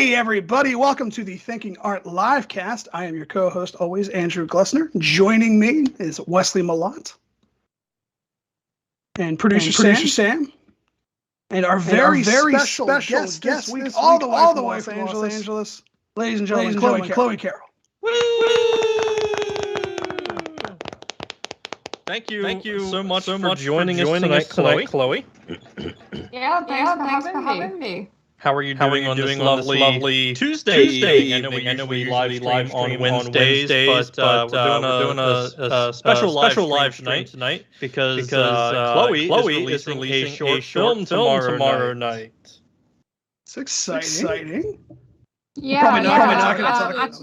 Hey everybody, welcome to the Thinking Art Livecast. I am your co-host always, Andrew Glessner. Joining me is Wesley Malott and producer Sam. And our very special guest this week, all the way from Los Angeles. Ladies and gentlemen, Chloe Carroll. Woo! Thank you so much for joining us tonight, Chloe. Yeah, thanks for having me. How are you doing on this lovely Tuesday? I know we usually live stream on Wednesdays, but we're doing a special live stream tonight because Chloe is releasing a short film tomorrow night. It's exciting. Yeah, probably not going to talk about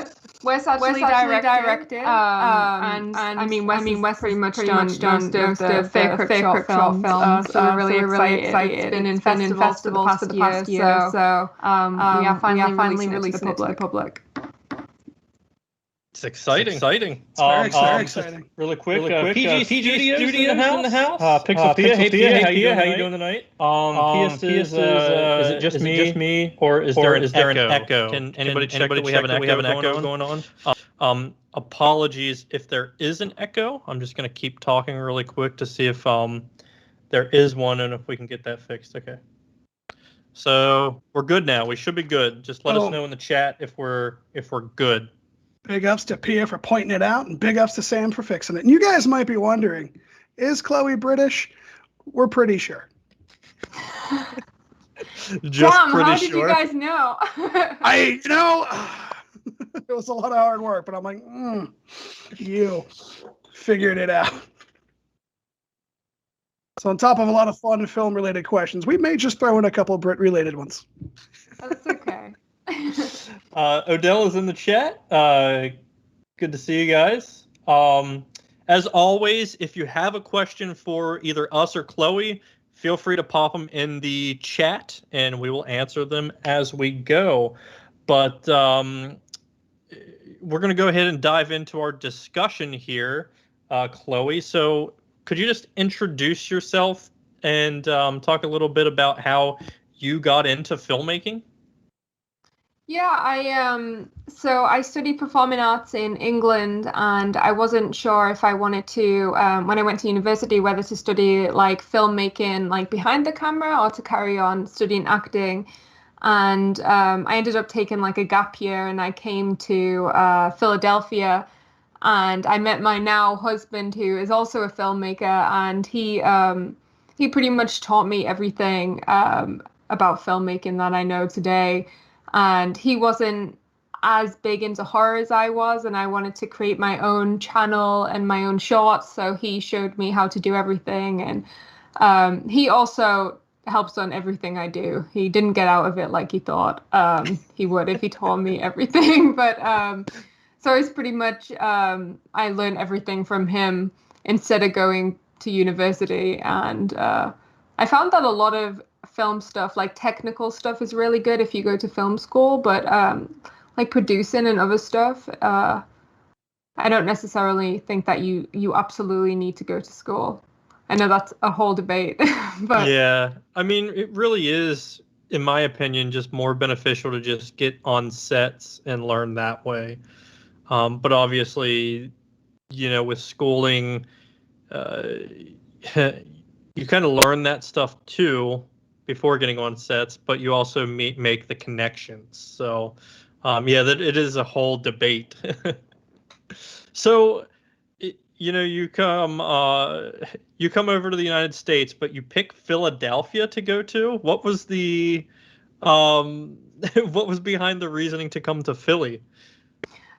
it. Wes actually directed, and I mean, Wes pretty much done the fake short films, so we're really excited. It's been in festivals for the past year, so we are finally releasing it to the public. It's exciting. It's very exciting. Really quick, PG Studios in the house. Pixel Pia, hey Pia, how you doing tonight? Is it just me, or is there an echo? Can anybody check that we have an echo going on? Apologies if there is an echo. I'm just going to keep talking really quick to see if there is one and if we can get that fixed. Okay. So we're good now. We should be good. Just let us know in the chat if we're good. Big ups to Pia for pointing it out, and big ups to Sam for fixing it. And you guys might be wondering, is Chloe British? We're pretty sure. Just Tom, pretty how did you guys know? It was a lot of hard work, but I'm like, you figured it out. So on top of a lot of fun film-related questions, we may just throw in a couple of Brit-related ones. That's okay. Odell is in the chat. Good to see you guys. As always, if you have a question for either us or Chloe, feel free to pop them in the chat and we will answer them as we go. But we're going to go ahead and dive into our discussion here, Chloe. So could you just introduce yourself and talk a little bit about how you got into filmmaking? Yeah, so I studied performing arts in England, and I wasn't sure if I wanted to, when I went to university, whether to study like filmmaking, like behind the camera, or to carry on studying acting. And I ended up taking like a gap year, and I came to Philadelphia, and I met my now husband, who is also a filmmaker, and he pretty much taught me everything about filmmaking that I know today. And he wasn't as big into horror as I was, and I wanted to create my own channel and my own shorts, so he showed me how to do everything. And he also helps on everything I do. He didn't get out of it like he thought he would if he taught me everything. But so it's pretty much I learned everything from him instead of going to university. And I found that a lot of film stuff, like technical stuff, is really good if you go to film school, but like producing and other stuff, I don't necessarily think that you absolutely need to go to school. I know that's a whole debate. But yeah, I mean, it really is, in my opinion, just more beneficial to just get on sets and learn that way. But obviously, with schooling, you kind of learn that stuff too before getting on sets, but you also make the connections. So, that it is a whole debate. So, you come over to the United States, but you pick Philadelphia to go to. What was the what was behind the reasoning to come to Philly?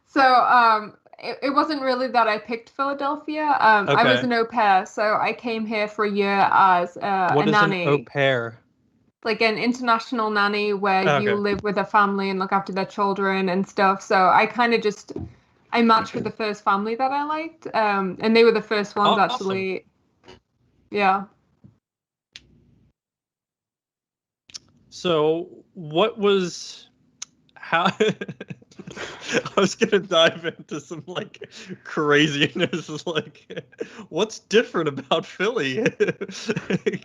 So, it wasn't really that I picked Philadelphia. Okay. I was an au pair, so I came here for a year as a nanny. What is an au pair? Like an international nanny where you live with a family and look after their children and stuff. So I kind of I matched with the first family that I liked. And they were the first ones actually. Yeah. So how, I was going to dive into some like craziness, like what's different about Philly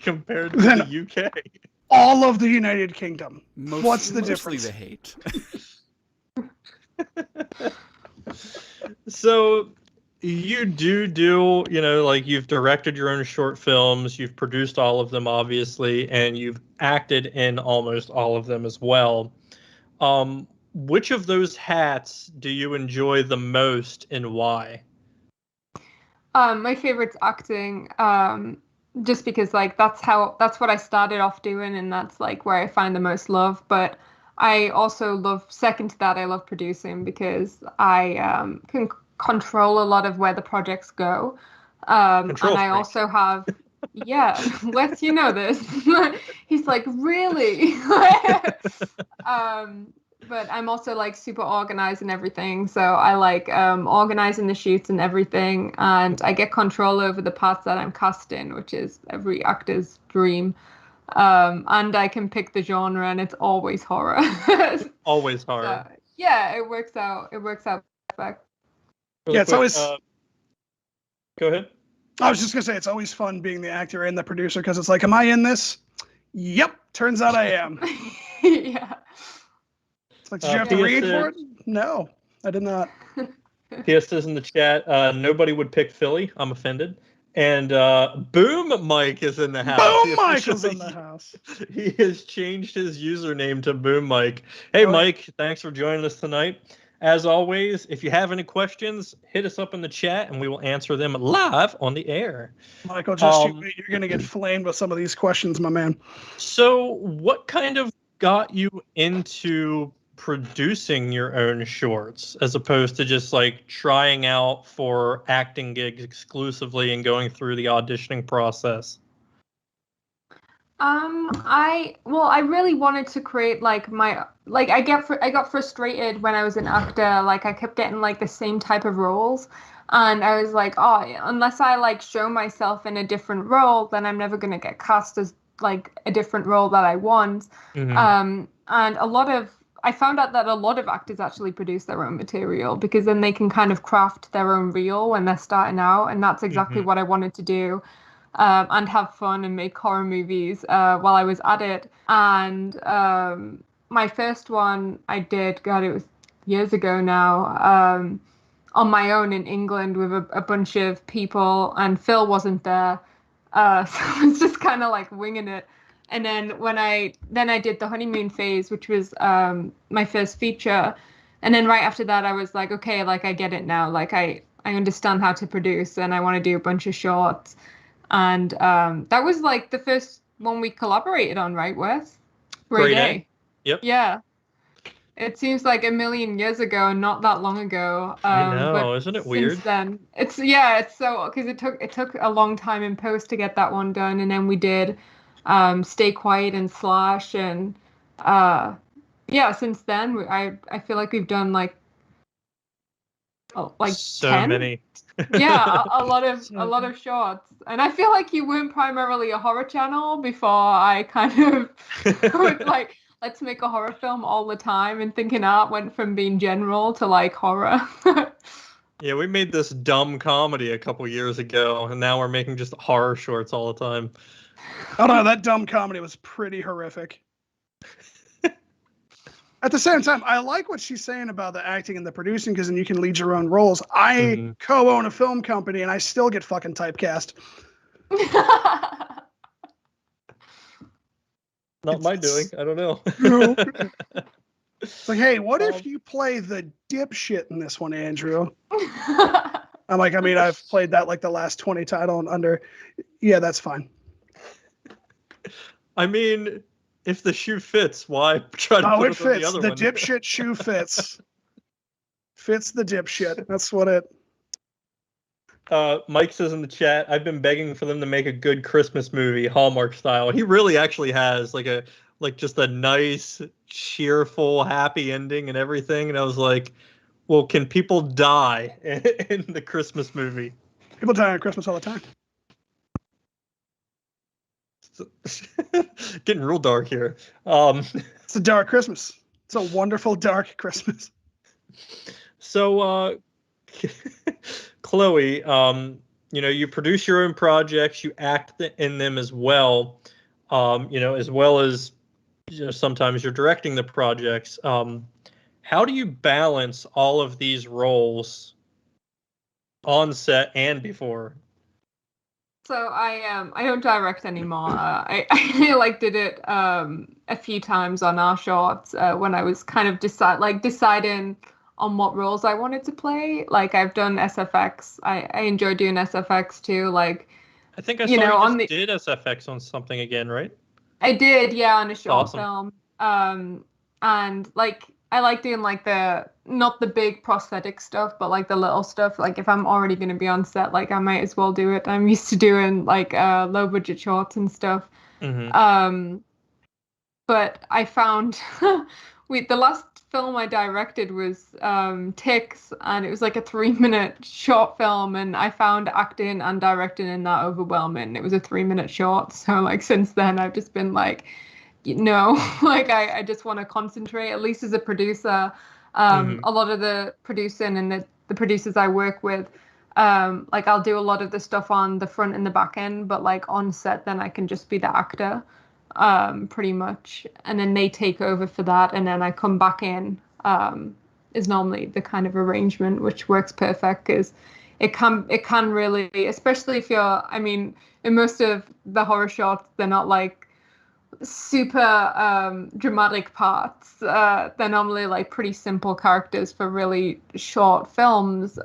compared to the UK? all of the United Kingdom. What's the mostly difference? the hate. So you do, like you've directed your own short films, you've produced all of them, obviously, and you've acted in almost all of them as well. Which of those hats do you enjoy the most and why? My favorite's acting. Just because like that's what I started off doing, and that's like where I find the most love. But I also love, second to that, I love producing because I can control a lot of where the projects go. And I also have, yeah, Wes, you know this. He's like, really? But I'm also like super organized and everything. So I like organizing the shoots and everything. And I get control over the parts that I'm cast in, which is every actor's dream. And I can pick the genre, and it's always horror. Always horror. So, yeah, it works out. It works out perfect. Yeah, it's always. Go ahead. I was just gonna say it's always fun being the actor and the producer because it's like, am I in this? Yep. Turns out I am. Yeah. It's like, did you have to read for it? No, I did not. PS says in the chat, nobody would pick Philly. I'm offended. And Boom Mike is in the house. Boom Mike is in the house. He has changed his username to Boom Mike. Hey, Mike, thanks for joining us tonight. As always, if you have any questions, hit us up in the chat, and we will answer them live on the air. Michael, just you wait. You're going to get flamed with some of these questions, my man. So what kind of got you into producing your own shorts as opposed to just like trying out for acting gigs exclusively and going through the auditioning process? I really wanted to create like I got frustrated when I was an actor. Like I kept getting like the same type of roles, and I was like, oh, unless I like show myself in a different role, then I'm never gonna get cast as like a different role that I want. And I found out that a lot of actors actually produce their own material because then they can kind of craft their own reel when they're starting out, and that's exactly what I wanted to do. And have fun and make horror movies while I was at it. And my first one I did, God, it was years ago now, on my own in England with a bunch of people, and Phil wasn't there. So I was just kind of like winging it. And then I did the Honeymoon Phase, which was my first feature. And then right after that, I was like, okay, like I get it now. Like I understand how to produce, and I want to do a bunch of shorts. And that was like the first one we collaborated on, right, Wes? Grade A. Yep. Yeah. It seems like a million years ago and not that long ago. I know, isn't it weird? Since then, it's so because it took a long time in post to get that one done, and then we did Stay Quiet and Slash, and since then I feel like we've done like so 10? many. Yeah, a lot of shorts. And I feel like you weren't primarily a horror channel before I kind of was like, let's make a horror film all the time, and thinking art went from being general to like horror. Yeah, we made this dumb comedy a couple years ago, and now we're making just horror shorts all the time. Oh no, that dumb comedy was pretty horrific. At the same time, I like what she's saying about the acting and the producing, because then you can lead your own roles. I co-own a film company, and I still get fucking typecast. Not my doing. I don't know. It's like, hey, what if you play the dipshit in this one, Andrew? I'm like, I mean, I've played that like the last 20 title and under. Yeah, that's fine. I mean, if the shoe fits, why try to put it fits. The other the one? Dipshit shoe fits. Fits the dipshit. That's what it. Mike says in the chat, I've been begging for them to make a good Christmas movie, Hallmark style. He really actually has just a nice, cheerful, happy ending and everything. And I was like, well, can people die in the Christmas movie? People die on Christmas all the time. Getting real dark here. It's a dark Christmas. It's a wonderful dark Christmas. So, Chloe, you produce your own projects, you act in them as well. as well as sometimes you're directing the projects. How do you balance all of these roles on set and before? So I don't direct anymore. I did it a few times on our shorts when I was kind of deciding on what roles I wanted to play. Like I've done SFX. I enjoy doing SFX too. Like I think I saw you did SFX on something again, right? I did, yeah, on a short awesome. film. And like I like doing like not the big prosthetic stuff, but like the little stuff. Like if I'm already going to be on set, like I might as well do it. I'm used to doing like low budget shorts and stuff. Mm-hmm. But I found the last film I directed was Ticks, and it was like a 3-minute short film, and I found acting and directing in that overwhelming. It was a 3-minute short, so like since then I've just been like, like I just want to concentrate, at least as a producer. A lot of the producing and the producers I work with, like I'll do a lot of the stuff on the front and the back end, but like on set then I can just be the actor. Pretty much, and then they take over for that, and then I come back in. Is normally the kind of arrangement which works perfect, because it can really, especially if in most of the horror shorts, they're not like super dramatic parts. They're normally like pretty simple characters for really short films.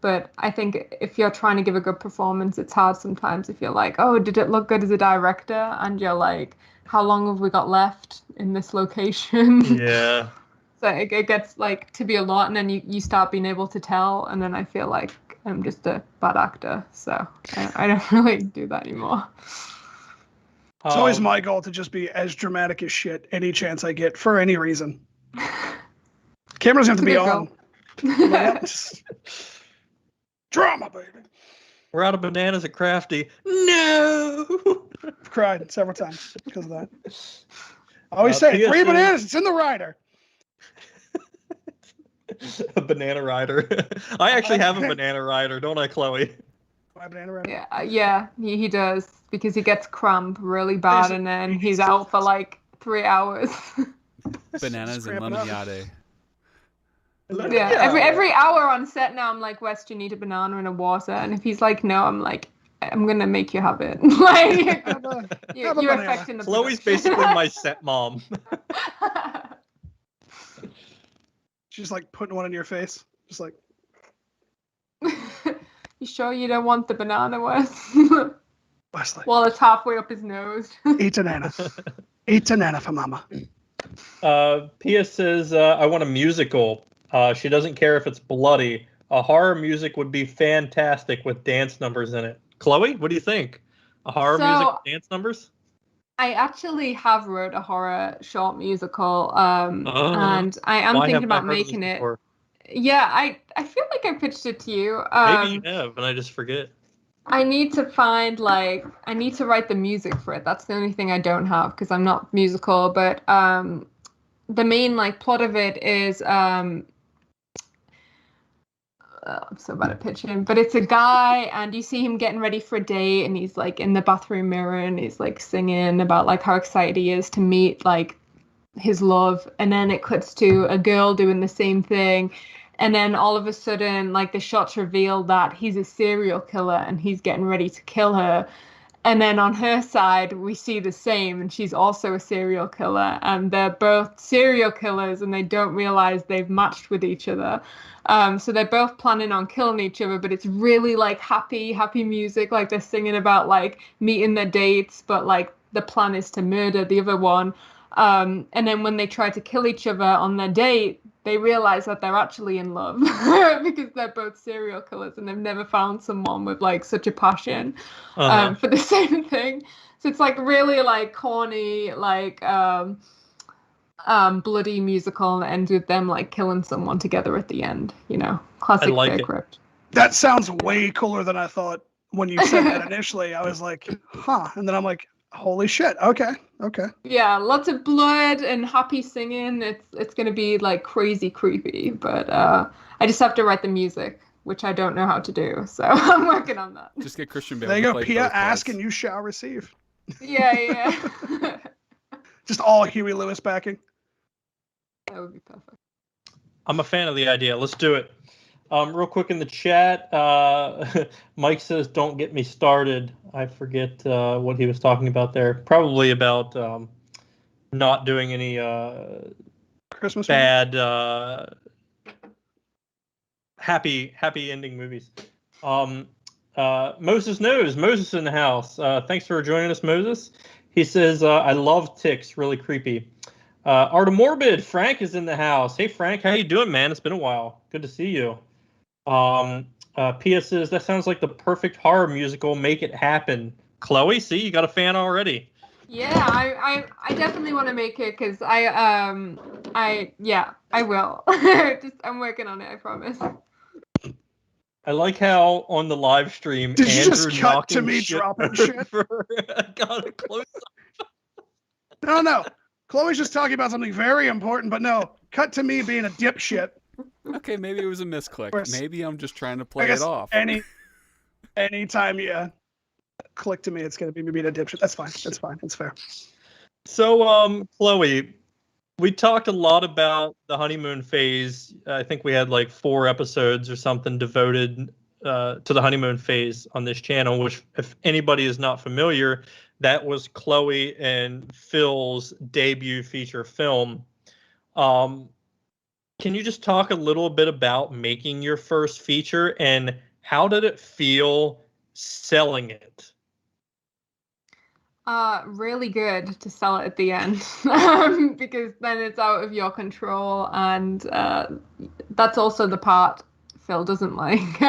But I think if you're trying to give a good performance, it's hard sometimes if you're like, oh, did it look good as a director? And you're like, how long have we got left in this location? Yeah. So it gets like to be a lot, and then you start being able to tell, and then I feel like I'm just a bad actor. So I don't really do that anymore. It's always my goal to just be as dramatic as shit any chance I get for any reason. Cameras have to be on. Drama, baby. We're out of bananas at Crafty. No! I've cried several times because of that. I always say, 3 bananas, it's in the rider. A banana rider. I actually have a banana rider, don't I, Chloe? My banana rider? Yeah, he does, because he gets cramp really bad, and then he's out for like 3 hours. Bananas and lemonade. Yeah, every hour on set now, I'm like, Wes, do you need a banana and a water? And if he's like, no, I'm like, I'm gonna make you have it. Like, you're affecting the Chloe's basically my set mom. She's like putting one in your face, just like. You sure you don't want the banana, Wes? Wesley. Well, it's halfway up his nose. Eat a nana. Eat a nana for mama. Pia says, I want a musical. She doesn't care if it's bloody. A horror music would be fantastic with dance numbers in it. Chloe, what do you think? A horror music with dance numbers? I actually have wrote a horror short musical, and I am thinking about making it. Yeah, I feel like I pitched it to you. Maybe you have, and I just forget. I need to find, like, I need to write the music for it. That's the only thing I don't have, because I'm not musical. But the main, like, plot of it is, I'm so bad at pitching, but it's a guy, and you see him getting ready for a date, and he's, like, in the bathroom mirror, and he's, like, singing about, like, how excited he is to meet, like, his love. And then it cuts to a girl doing the same thing. And then all of a sudden, like, the shots reveal that he's a serial killer and he's getting ready to kill her. And then on her side, we see the same, and she's also a serial killer. And they're both serial killers, and they don't realize they've matched with each other. So they're both planning on killing each other, but it's really, like, happy music. Like, they're singing about, like, meeting their dates, but, like, the plan is to murder the other one. And then when they try to kill each other on their date, they realize that they're actually in love because they're both serial killers, and they've never found someone with, like, such a passion for the same thing. So it's, like, really, like, corny, like, bloody musical, and it ends with them, like, killing someone together at the end, you know. Classic Crypt. That sounds way cooler than I thought when you said that initially. I was like, huh. And then I'm like, holy shit. Okay. Yeah, lots of blood and happy singing. It's going to be, like, crazy creepy, but I just have to write the music, which I don't know how to do. So I'm working on that. Just get Christian Bale. There you go. Pia, ask and you shall receive. Yeah. Just all Huey Lewis backing. That would be perfect. I'm a fan of the idea. Let's do it. Real quick in the chat, Mike says, "Don't get me started." I forget what he was talking about there. Probably about not doing any Christmas bad, happy ending movies. Moses knows. Moses in the house. Thanks for joining us, Moses. He says, "I love ticks. Really creepy." Artemorbid, Frank is in the house. Hey, Frank, how you doing, man? It's been a while. Good to see you. P.S. says, "That sounds like the perfect horror musical. Make it happen." Chloe, see, you got a fan already. Yeah, I definitely want to make it because I will. I'm working on it. I promise. I like how on the live stream, did Andrew you just cut to me shit dropping shit? Got a close up. No. Chloe's just talking about something very important, but no, cut to me being a dipshit. Okay, maybe it was a misclick. Maybe I'm just trying to play I guess it off. Anytime you click to me, it's going to be me being a dipshit. That's fine. That's fine. It's fair. So, Chloe, we talked a lot about the honeymoon phase. I think we had like 4 episodes or something devoted to the honeymoon phase on this channel, which, if anybody is not familiar, that was Chloe and Phil's debut feature film. Can you just talk a little bit about making your first feature and how did it feel selling it? Really good to sell it at the end because then it's out of your control, and that's also the part Phil doesn't like.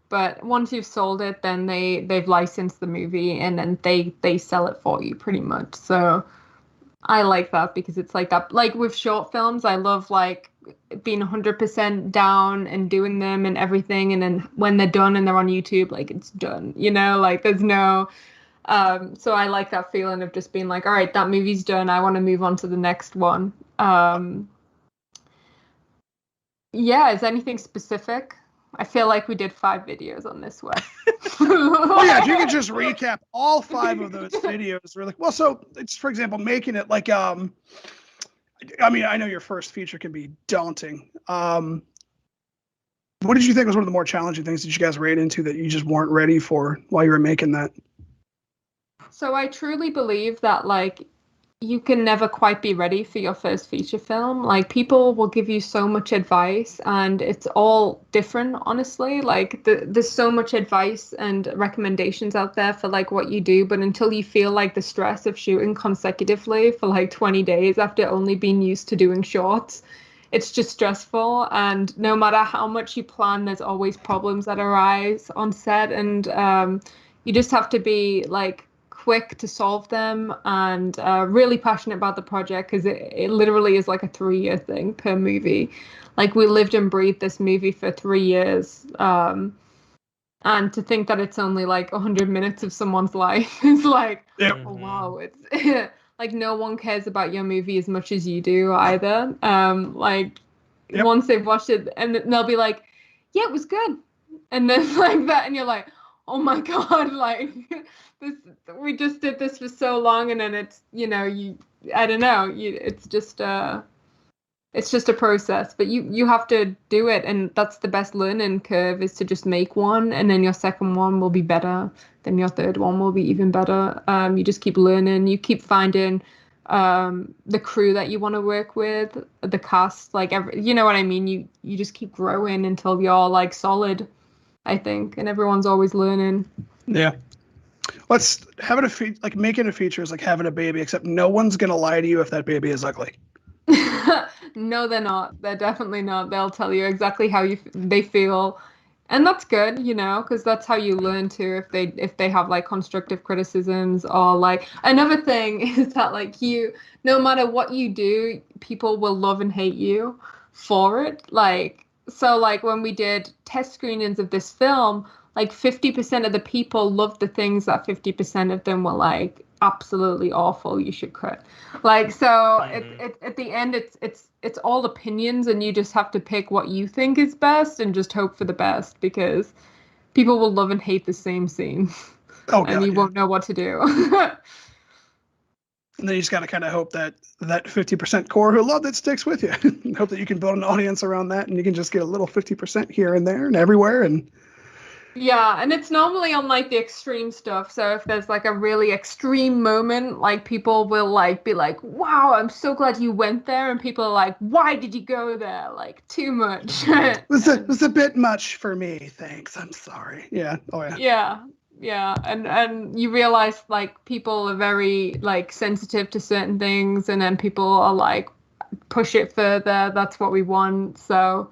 But once you've sold it, then they've licensed the movie and then they sell it for you pretty much. So I like that because it's like that. Like with short films, I love like being 100% down and doing them and everything, and then when they're done and they're on YouTube, like it's done. Like there's no. So I like that feeling of just being like, all right, that movie's done. I want to move on to the next one. Yeah, is anything specific? I feel like we did 5 videos on this one. Well, yeah, if you could just recap all 5 of those videos really well. So it's, for example, making it like, I mean, I know your first feature can be daunting. What did you think was one of the more challenging things that you guys ran into that you just weren't ready for while you were making that? So I truly believe that like you can never quite be ready for your first feature film. Like people will give you so much advice and it's all different, honestly. Like there's so much advice and recommendations out there for like what you do, but until you feel like the stress of shooting consecutively for like 20 days after only being used to doing shorts, it's just stressful. And no matter how much you plan, there's always problems that arise on set, and you just have to be like quick to solve them and really passionate about the project, because it literally is like a 3-year thing per movie. Like we lived and breathed this movie for 3 years, and to think that it's only like 100 minutes of someone's life is like, Yep. Oh wow, it's like no one cares about your movie as much as you do either. Like Yep. Once they've watched it, and they'll be like, yeah, it was good, and then like that, and you're like, oh my god, like we just did this for so long, and then it's it's just a process, but you have to do it, and that's the best learning curve, is to just make one, and then your second one will be better, then your third one will be even better. You just keep learning, you keep finding the crew that you want to work with, the cast, like you know what I mean, you just keep growing until you're like solid, I think, and everyone's always learning. Yeah. Let's having like making a feature is like having a baby, except no one's gonna lie to you if that baby is ugly. No, they're not. They're definitely not. They'll tell you exactly how they feel, and that's good, because that's how you learn too. If they have like constructive criticisms, or like another thing is that like no matter what you do, people will love and hate you for it. Like so, like when we did test screenings of this film, like 50% of the people loved the things that 50% of them were like absolutely awful, you should quit. Like so at the end it's all opinions, and you just have to pick what you think is best and just hope for the best, because people will love and hate the same scene. Oh, and God, you yeah. won't know what to do. And then you just got to kind of hope that 50% core who love it sticks with you. Hope that you can build an audience around that, and you can just get a little 50% here and there and everywhere. And Yeah, and it's normally on like the extreme stuff. So if there's like a really extreme moment, like people will like be like, "Wow, I'm so glad you went there," and people are like, "Why did you go there? Like too much." it was a bit much for me. Thanks. I'm sorry. Yeah. Oh yeah. Yeah, yeah, and you realize like people are very like sensitive to certain things, and then people are like, push it further. That's what we want. So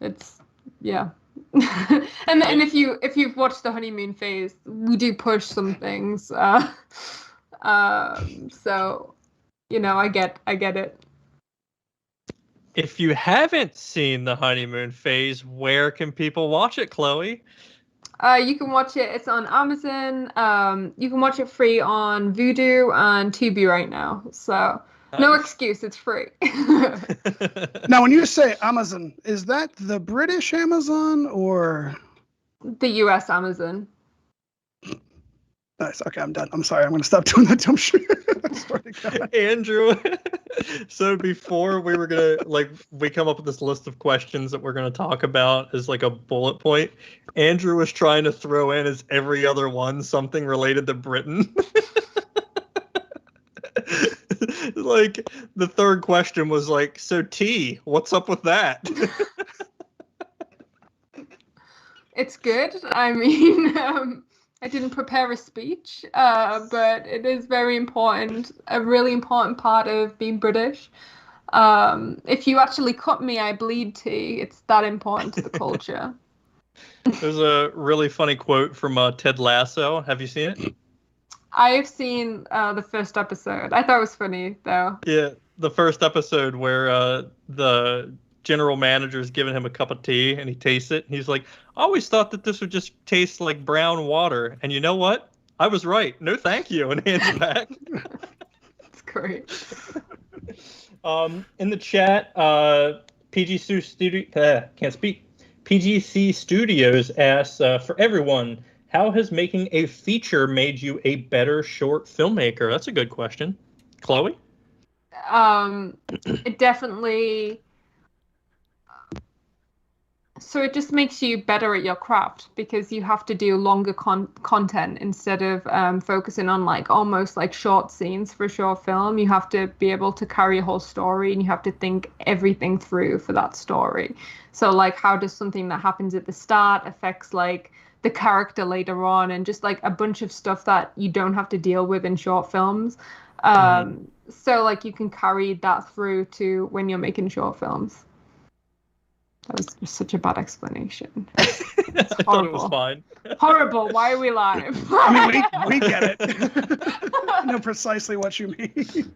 it's yeah. And if you've watched the honeymoon phase, we do push some things. So you know, I get it. If you haven't seen the honeymoon phase, where can people watch it, Chloe? You can watch it. It's on Amazon. You can watch it free on Vudu and Tubi right now. So no Nice. excuse. It's free. Now, when you say Amazon, is that the British Amazon or The US Amazon. Nice. Okay, I'm done. I'm sorry. I'm going to stop doing that dumb shit. I swear to God. Andrew, so before we were gonna we come up with this list of questions that we're gonna talk about as like a bullet point. Andrew was trying to throw in as every other one something related to Britain. Like the third question was like, so tea, what's up with that? It's good. I mean, I didn't prepare a speech, but it is very important, a really important part of being British. If you actually cut me, I bleed tea. It's that important to the culture. There's a really funny quote from Ted Lasso. Have you seen it? I have seen the first episode. I thought it was funny, though. Yeah, the first episode where the general manager is giving him a cup of tea and he tastes it. And he's like, I always thought that this would just taste like brown water. And you know what? I was right. No, thank you. And hands it back. It's great. In the chat, PGC Studio can't speak. PGC Studios asks, for everyone, how has making a feature made you a better short filmmaker? That's a good question. Chloe? It definitely... So it just makes you better at your craft because you have to do longer content instead of focusing on like almost like short scenes for a short film. You have to be able to carry a whole story and you have to think everything through for that story. So like how does something that happens at the start affects like the character later on and just like a bunch of stuff that you don't have to deal with in short films. So like you can carry that through to when you're making short films. That was just such a bad explanation. I thought it was fine. Horrible. Why are we live? I mean, we get it. I know precisely what you mean.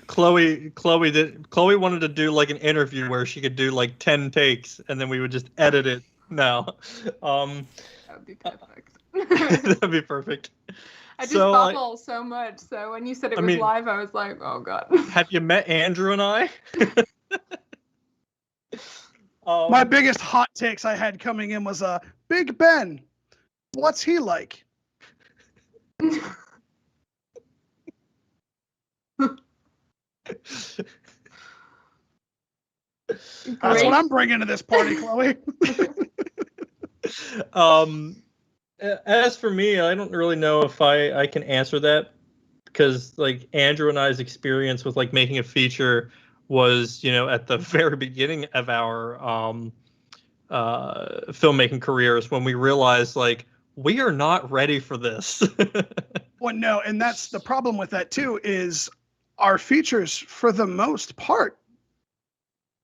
Chloe wanted to do like an interview where she could do like 10 takes and then we would just edit it now. That would be perfect. That'd be perfect. I just babble so much. So when you said it was live, I was like, oh God. Have you met Andrew and I? My biggest hot takes I had coming in was Big Ben. What's he like? That's what I'm bringing to this party, Chloe. As for me, I don't really know if I can answer that because like Andrew and I's experience with like making a feature was, you know, at the very beginning of our filmmaking careers when we realized like we are not ready for this. Well, no, and that's the problem with that too is our features for the most part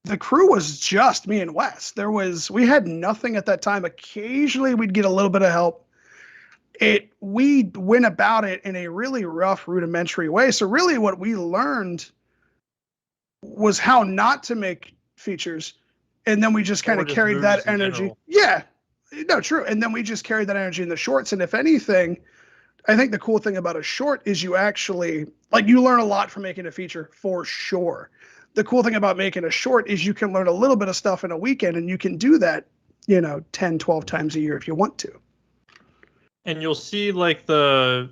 the crew was just me and Wes. We had nothing at that time. Occasionally we'd get a little bit of help. We went about it in a really rough, rudimentary way. So really what we learned was how not to make features. And then we just kind of carried that energy. Yeah, no, true. And then we just carried that energy in the shorts. And if anything, I think the cool thing about a short is you actually, like, you learn a lot from making a feature for sure. The cool thing about making a short is you can learn a little bit of stuff in a weekend, and you can do that, 10, 12 times a year if you want to. And you'll see like the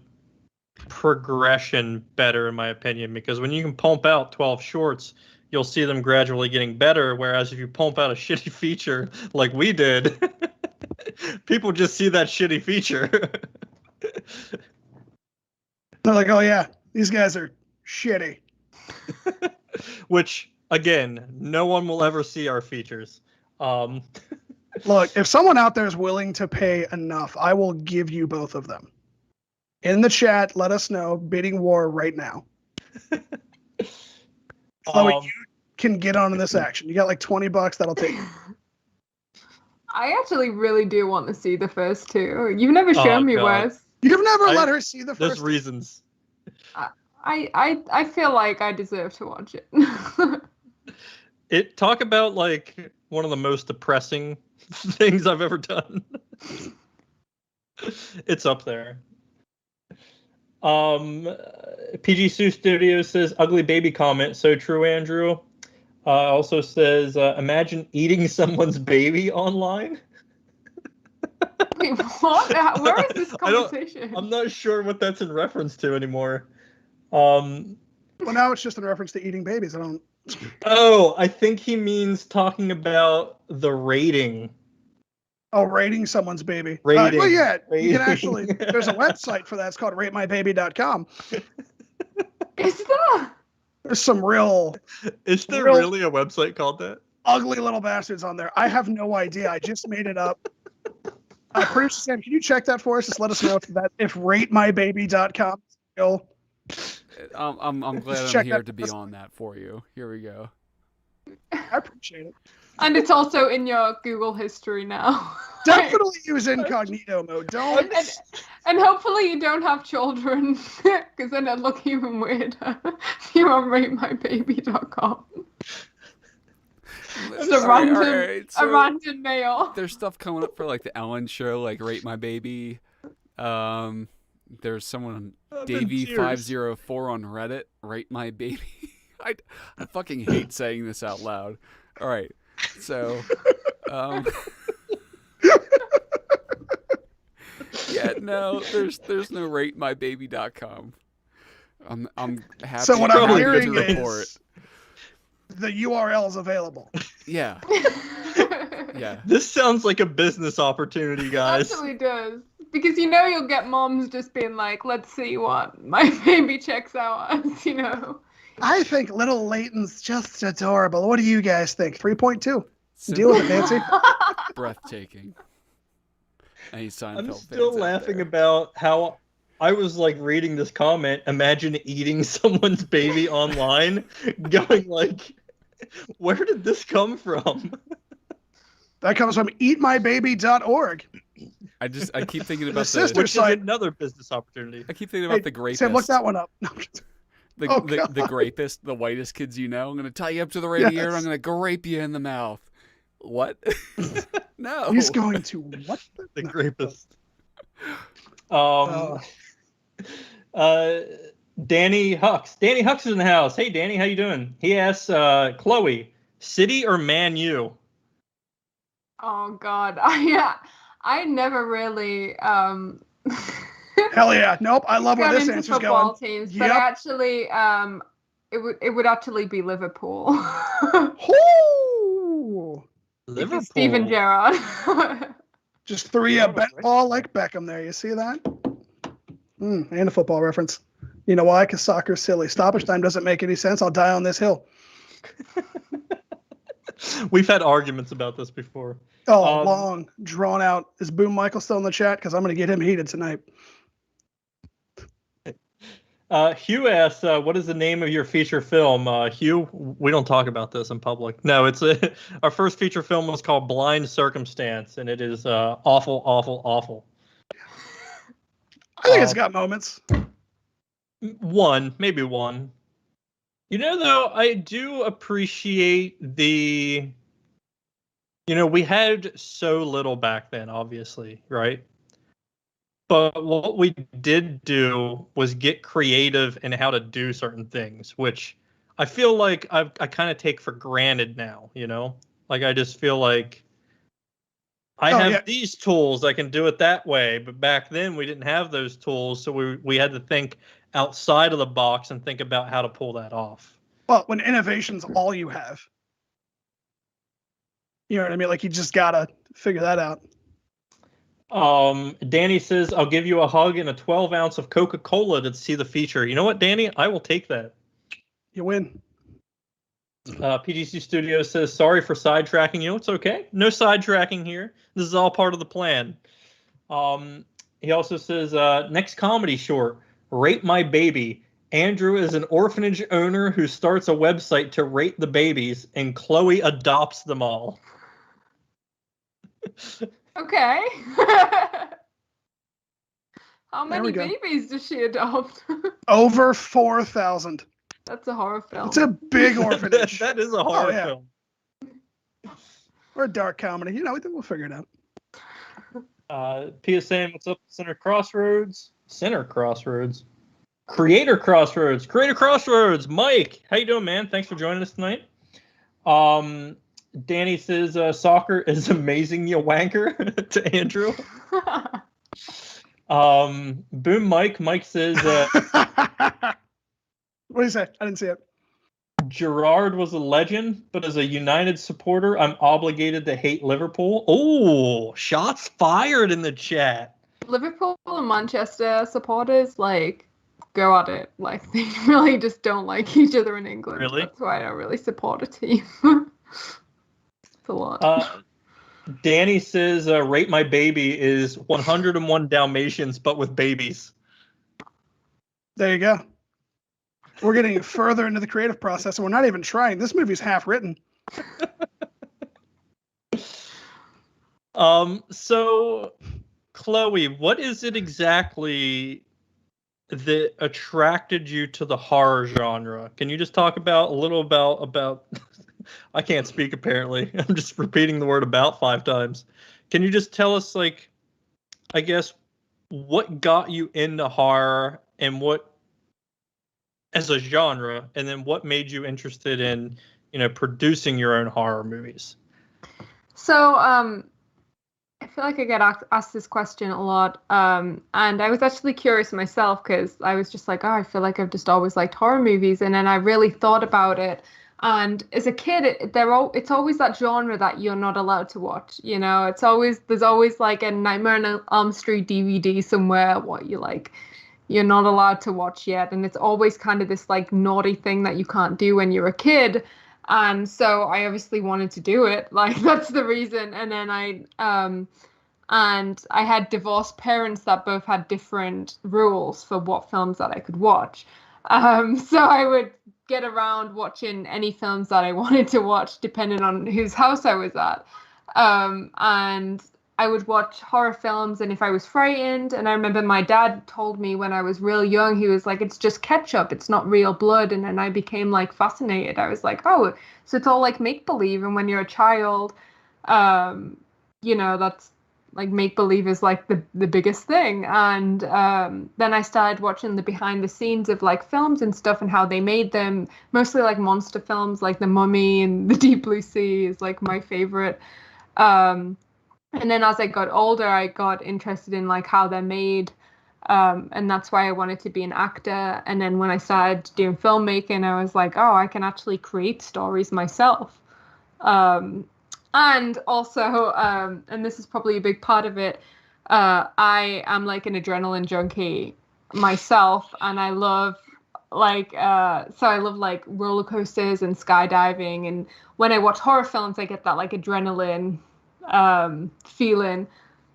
progression better, in my opinion, because when you can pump out 12 shorts, you'll see them gradually getting better. Whereas if you pump out a shitty feature like we did, people just see that shitty feature. They're like, oh yeah, these guys are shitty. Which, again, no one will ever see our features. Look, if someone out there is willing to pay enough, I will give you both of them. In the chat, let us know. Bidding war right now. Chloe, you can get on this action. You got like $20. That'll take you. I actually really do want to see the first two. You've never shown me, Wes. You've never let her see the first. There's reasons. I feel like I deserve to watch it. Talk about like one of the most depressing things I've ever done. It's up there. PG Sue Studios says ugly baby comment. So true, Andrew. Also says imagine eating someone's baby online. Wait, what? Where is this conversation? I'm not sure what that's in reference to anymore. Well, now it's just in reference to eating babies. Oh, I think he means talking about the rating. Oh, rating someone's baby. Rating. Well, yeah, Rating. you can actually. There's a website for that. It's called ratemybaby.com. Is there? There's some real. Is there really a website called that? Ugly little bastards on there. I have no idea. I just made it up. Producer Sam, can you check that for us? Just let us know if ratemybaby.com is real. I'm glad I'm here to be on that for you. Here we go. I appreciate it. And it's also in your Google history now. Definitely use incognito mode. Don't. And hopefully you don't have children, because then it'd look even weirder if you're on ratemybaby.com. It's a random mail. There's stuff coming up for like the Ellen show, like Rate My Baby. There's someone Davey504 on Reddit, Rate My Baby. I fucking hate saying this out loud. All right, so yeah, no, there's no ratemybaby.com. I'm happy. So what I'm hearing to report. is the URL is available. Yeah. Yeah. This sounds like a business opportunity, guys. It absolutely does. Because you'll get moms just being like, let's see what my baby checks out as, I think little Leighton's just adorable. What do you guys think? 3.2. Deal with it, Nancy. Breathtaking. Any Seinfeld I'm still laughing about how I was like reading this comment, imagine eating someone's baby online, going like, where did this come from? That comes from eatmybaby.org. I keep thinking about which is another business opportunity. I keep thinking about the grapist. Sam, look that one up. No, the grapist, the whitest kids you know. I'm going to tie you up to the radiator. And I'm going to grape you in the mouth. What? No. He's going to what? The grapist. Danny Hux. Danny Hux is in the house. Hey, Danny, how you doing? He asks Chloe, City or Man U? Oh God, I never really Hell yeah! Nope, I love where this answer's football going. Teams, but actually, it would actually be Liverpool. Liverpool. Steven Gerrard. Just threw a bet ball like Beckham there. You see that? And a football reference. You know why? Because soccer's silly. Stoppage time doesn't make any sense. I'll die on this hill. We've had arguments about this before. Oh, long, drawn out. Is Boom Michael still in the chat? Because I'm going to get him heated tonight. Hugh asks, what is the name of your feature film? Hugh, we don't talk about this in public. No, it's our first feature film was called Blind Circumstance, and it is awful, awful, awful. I think it's got moments. Maybe one. Though, I do appreciate we had so little back then, obviously, right? But what we did do was get creative in how to do certain things, which I feel like I kind of take for granted now, Like, I just feel like I have these tools. I can do it that way. But back then, we didn't have those tools, so we had to think outside of the box and think about how to pull that off. Well, when innovation's all you have, you know what I mean? Like, you just gotta figure that out. Danny says, "I'll give you a hug and a 12 ounce of Coca-Cola to see the feature." You know what, Danny? I will take that. You win. PGC Studio says, "Sorry for sidetracking you." It's okay. No sidetracking here. This is all part of the plan. He also says, "Next comedy short, Rate My Baby. Andrew is an orphanage owner who starts a website to rate the babies, and Chloe adopts them all." Okay. How many babies does she adopt? Over 4,000. That's a horror film. It's a big orphanage. That is a horror film. Or a dark comedy. You know, we'll figure it out. Pia saying, "What's up, Center Crossroads?" Center Crossroads. Creator Crossroads. Creator Crossroads. Mike, how you doing, man? Thanks for joining us tonight. Danny says, "Soccer is amazing, you wanker," to Andrew. Boom Mike. Mike says, what did he say? I didn't see it. "Gerard was a legend, but as a United supporter, I'm obligated to hate Liverpool." Oh, shots fired in the chat. Liverpool and Manchester supporters, like, go at it. Like, they really just don't like each other in England. Really? That's why I don't really support a team. It's a lot. Danny says, "Rate My Baby" is 101 Dalmatians, but with babies. There you go. We're getting further into the creative process, and we're not even trying. This movie's half written. So, Chloe, what is it exactly that attracted you to the horror genre? Can you just talk about a little about I can't speak apparently. I'm just repeating the word "about" 5 times. Can you just tell us, like, I guess, what got you into horror and what as a genre, and then what made you interested in, producing your own horror movies? So, I feel like I get asked this question a lot, and I was actually curious myself because I was just like, oh, I feel like I've just always liked horror movies, and then I really thought about it. And as a kid, it's always that genre that you're not allowed to watch. There's always like a Nightmare on Elm Street DVD somewhere what you're not allowed to watch yet, and it's always kind of this like naughty thing that you can't do when you're a kid. And so I obviously wanted to do it. Like, that's the reason. And then I had divorced parents that both had different rules for what films that I could watch. So I would get around watching any films that I wanted to watch, depending on whose house I was at. And I would watch horror films, and if I was frightened, and I remember my dad told me when I was real young, he was like, "It's just ketchup, it's not real blood." And then I became like fascinated. I was like, oh, so it's all like make-believe. And when you're a child, that's like make-believe is like the biggest thing. And then I started watching the behind the scenes of like films and stuff and how they made them, mostly like monster films like The Mummy and The Deep Blue Sea is like my favorite. And then as I got older, I got interested in like how they're made. And that's why I wanted to be an actor. And then when I started doing filmmaking, I was like, oh, I can actually create stories myself. And also, and this is probably a big part of it, I am like an adrenaline junkie myself. And I love like roller coasters and skydiving. And when I watch horror films, I get that like adrenaline feeling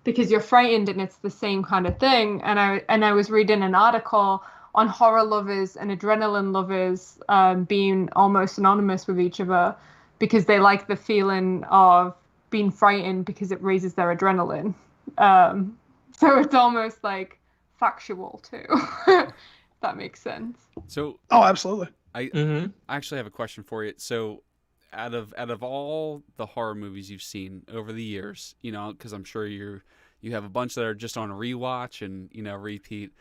because you're frightened, and it's the same kind of thing. And I was reading an article on horror lovers and adrenaline lovers being almost synonymous with each other because they like the feeling of being frightened because it raises their adrenaline. So it's almost like factual too. If that makes sense. So absolutely. I actually have a question for you. So out of all the horror movies you've seen over the years, because I'm sure you have a bunch that are just on rewatch and repeat,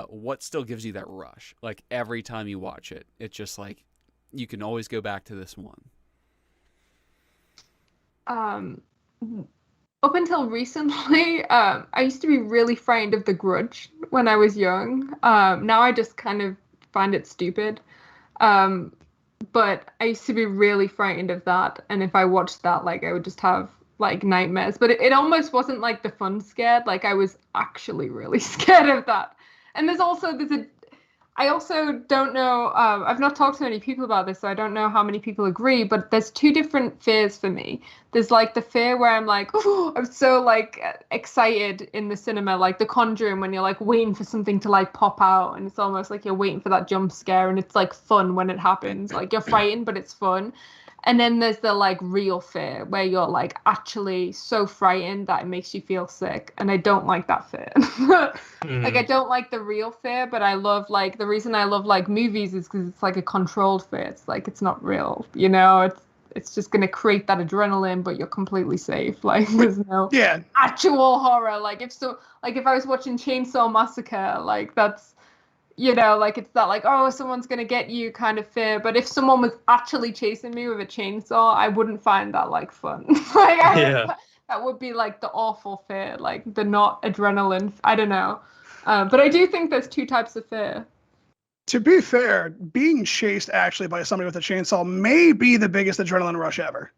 what still gives you that rush? Like every time you watch it, it's just like you can always go back to this one. up until recently, I used to be really frightened of The Grudge when I was young. Now I just kind of find it stupid. But I used to be really frightened of that, and if I watched that, like, I would just have like nightmares. But it almost wasn't like the fun scared. Like, I was actually really scared of that. And I also don't know, I've not talked to many people about this, so I don't know how many people agree, but there's two different fears for me. There's like the fear where I'm like, oh, I'm so like excited in the cinema, like The Conjuring, when you're like waiting for something to like pop out, and it's almost like you're waiting for that jump scare, and it's like fun when it happens. Like, you're frightened, but it's fun. And then there's the like real fear where you're like actually so frightened that it makes you feel sick. And I don't like that fear. Like, I don't like the real fear, but I love, like, the reason I love like movies is because it's like a controlled fear. It's like, it's not real, you know, it's just going to create that adrenaline, but you're completely safe. Like, there's no actual horror. Like, if I was watching Chainsaw Massacre, like, that's, you know, like, it's that like, oh, someone's going to get you kind of fear. But if someone was actually chasing me with a chainsaw, I wouldn't find that like fun. Like, that would be like the awful fear, like the not adrenaline. I don't know. But I do think there's two types of fear. To be fair, being chased actually by somebody with a chainsaw may be the biggest adrenaline rush ever.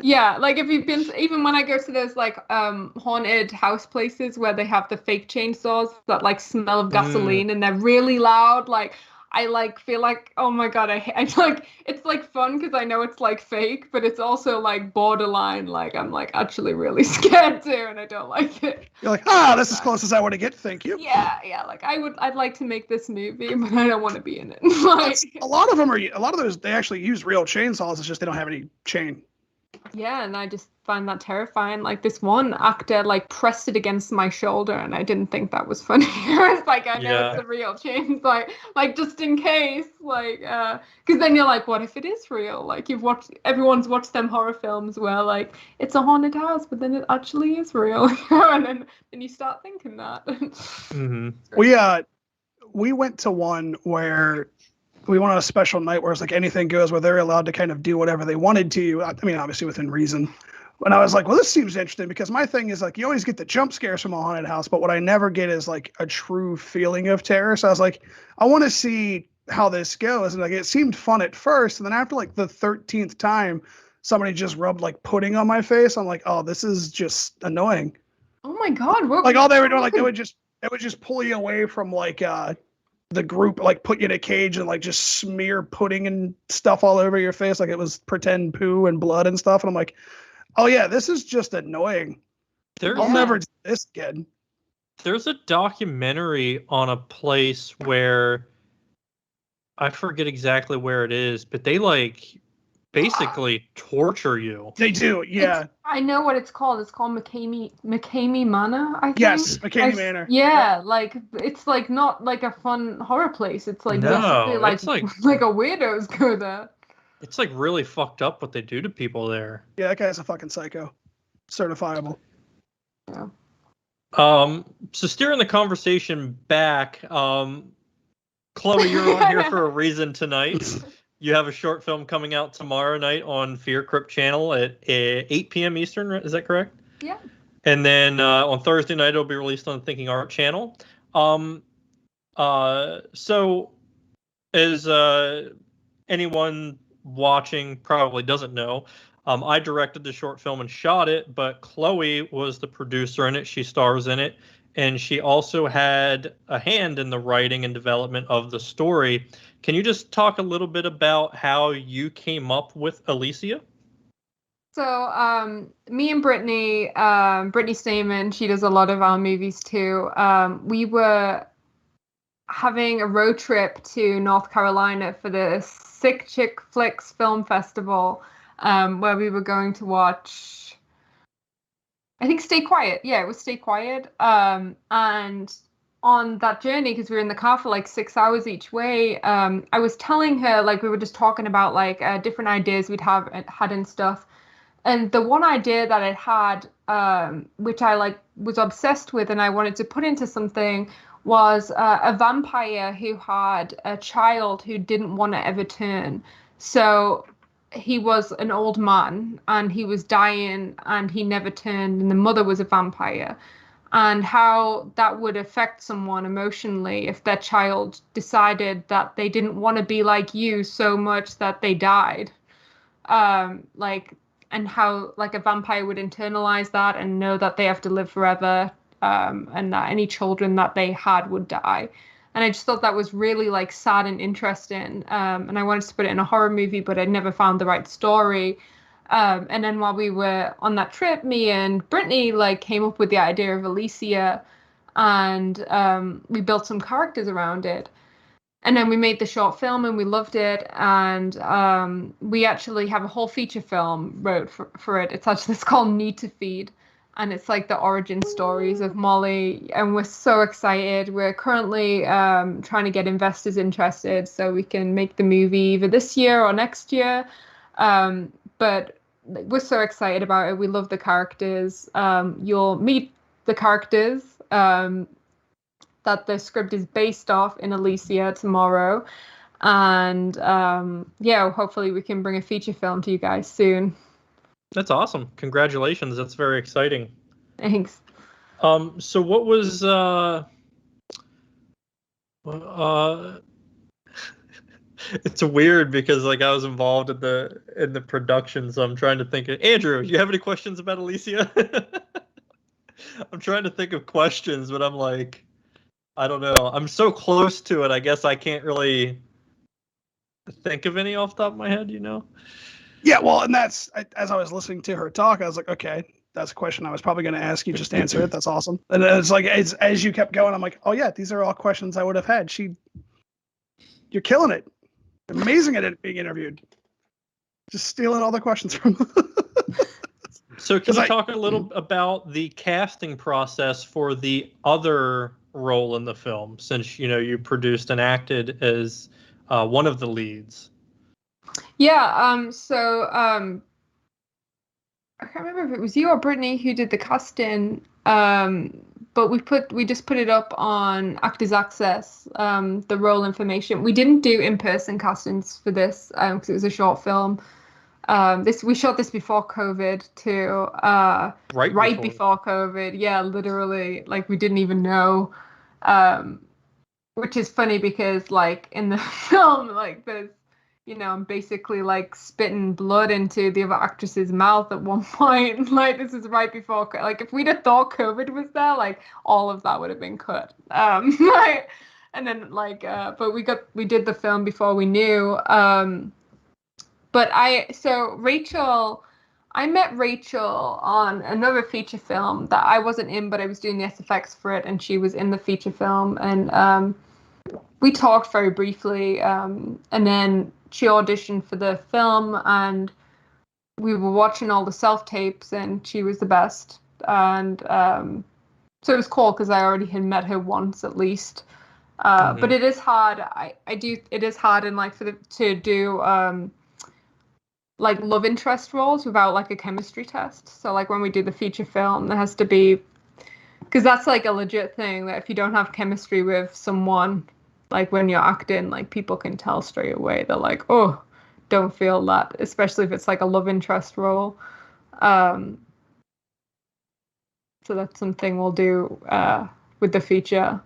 Yeah, like, if you've been, even when I go to those like haunted house places where they have the fake chainsaws that like smell of gasoline and they're really loud, like, I like feel like, oh my god, I like, it's like fun because I know it's like fake, but it's also like borderline, like, I'm like actually really scared too, and I don't like it. You're like, this is close as I want to get, thank you. Yeah, like, I'd like to make this movie, but I don't want to be in it. Like, a lot of those, they actually use real chainsaws, it's just they don't have any chain. Yeah, and I just find that terrifying. Like, this one actor like pressed it against my shoulder, and I didn't think that was funny. I was like, I know it's the real chains, like just in case, like, because then you're like, what if it is real? Like, everyone's watched them horror films where like it's a haunted house, but then it actually is real, and then you start thinking that. Mm-hmm. We went to one where we went on a special night where it's like anything goes, where they're allowed to kind of do whatever they wanted to. I mean, obviously within reason. And I was like, well, this seems interesting, because my thing is like, you always get the jump scares from a haunted house, but what I never get is like a true feeling of terror. So I was like, I want to see how this goes. And like, it seemed fun at first. And then after like the 13th time, somebody just rubbed like pudding on my face. I'm like, oh, this is just annoying. Oh my God. Like, all they were doing, like, it would just pull you away from like, the group, like put you in a cage and like just smear pudding and stuff all over your face, like it was pretend poo and blood and stuff. And I'm like, oh yeah, this is just annoying. I'll never do this again. There's a documentary on a place where I forget exactly where it is, but they like basically torture you. They do, yeah. I know what it's called. It's called McCamey Manor, I think. Yes, McCamey Manor. Yeah, like, it's like not like a fun horror place. It's like, like it's like a weirdos go there. It's like really fucked up what they do to people there. Yeah, that guy's a fucking psycho. Certifiable. Yeah. So steering the conversation back, Chloe, you're on here for a reason tonight. You have a short film coming out tomorrow night on Fear Crypt channel at 8 p.m. Eastern. Is that correct? Yeah. And then on Thursday night, it'll be released on Thinking Art channel. So as anyone watching probably doesn't know, I directed the short film and shot it, but Chloe was the producer in it. She stars in it. And she also had a hand in the writing and development of the story. Can you just talk a little bit about how you came up with Alicia? So me and Brittany Stamen, she does a lot of our movies too. We were having a road trip to North Carolina for the Sick Chick Flicks Film Festival, where we were going to watch, I think, Stay Quiet. Yeah, it was Stay Quiet. And on that journey, because we were in the car for like 6 hours each way, I was telling her, like, we were just talking about like different ideas we'd had and stuff. And the one idea that I had, which I like was obsessed with and I wanted to put into something, was a vampire who had a child who didn't want to ever turn. So he was an old man and he was dying and he never turned, and the mother was a vampire, and how that would affect someone emotionally if their child decided that they didn't want to be like you so much that they died. And how like a vampire would internalize that and know that they have to live forever, and that any children that they had would die. And I just thought that was really like sad and interesting. And I wanted to put it in a horror movie, but I'd never found the right story. And then while we were on that trip, me and Brittany like came up with the idea of Alicia, and we built some characters around it. And then we made the short film and we loved it. And we actually have a whole feature film wrote for it. It's called Need to Feed. And it's like the origin stories of Molly. And we're so excited. We're currently trying to get investors interested so we can make the movie either this year or next year. But we're so excited about it. We love the characters. You'll meet the characters that the script is based off in Alicia tomorrow. And yeah, hopefully we can bring a feature film to you guys soon. That's awesome. Congratulations. That's very exciting. Thanks. So what was it's weird because like I was involved in the production, so I'm trying to think of Andrew, do you have any questions about Alicia? I'm trying to think of questions, but I'm like, I don't know. I'm so close to it, I guess I can't really think of any off the top of my head, you know? Yeah, well, and that's, as I was listening to her talk, I was like, okay, that's a question I was probably going to ask you. Just answer it. That's awesome. And it's like, as you kept going, I'm like, oh yeah, these are all questions I would have had. You're killing it. Amazing at it being interviewed. Just stealing all the questions from. So can you talk a little about the casting process for the other role in the film, since you produced and acted as one of the leads? Yeah, so I can't remember if it was you or Brittany who did the casting, but we just put it up on Actors Access, the role information. We didn't do in-person castings for this because it was a short film. We shot this before COVID too. Right before COVID. Yeah, literally. Like we didn't even know. Which is funny because like in the film, like there's, I'm basically like spitting blood into the other actress's mouth at one point. Like this is right before, like if we'd have thought COVID was there, like all of that would have been cut. Like, and then like, but we did the film before we knew. But I met Rachel on another feature film that I wasn't in, but I was doing the SFX for it, and she was in the feature film, and we talked very briefly, and then she auditioned for the film, and we were watching all the self-tapes, and she was the best, and so it was cool because I already had met her once at least, but it is hard. It is hard, and like to do like love interest roles without like a chemistry test. So like when we do the feature film, there has to be, because that's like a legit thing that if you don't have chemistry with someone, like when you're acting, like people can tell straight away. They're like, oh, don't feel that, especially if it's like a love interest role. So that's something we'll do with the feature.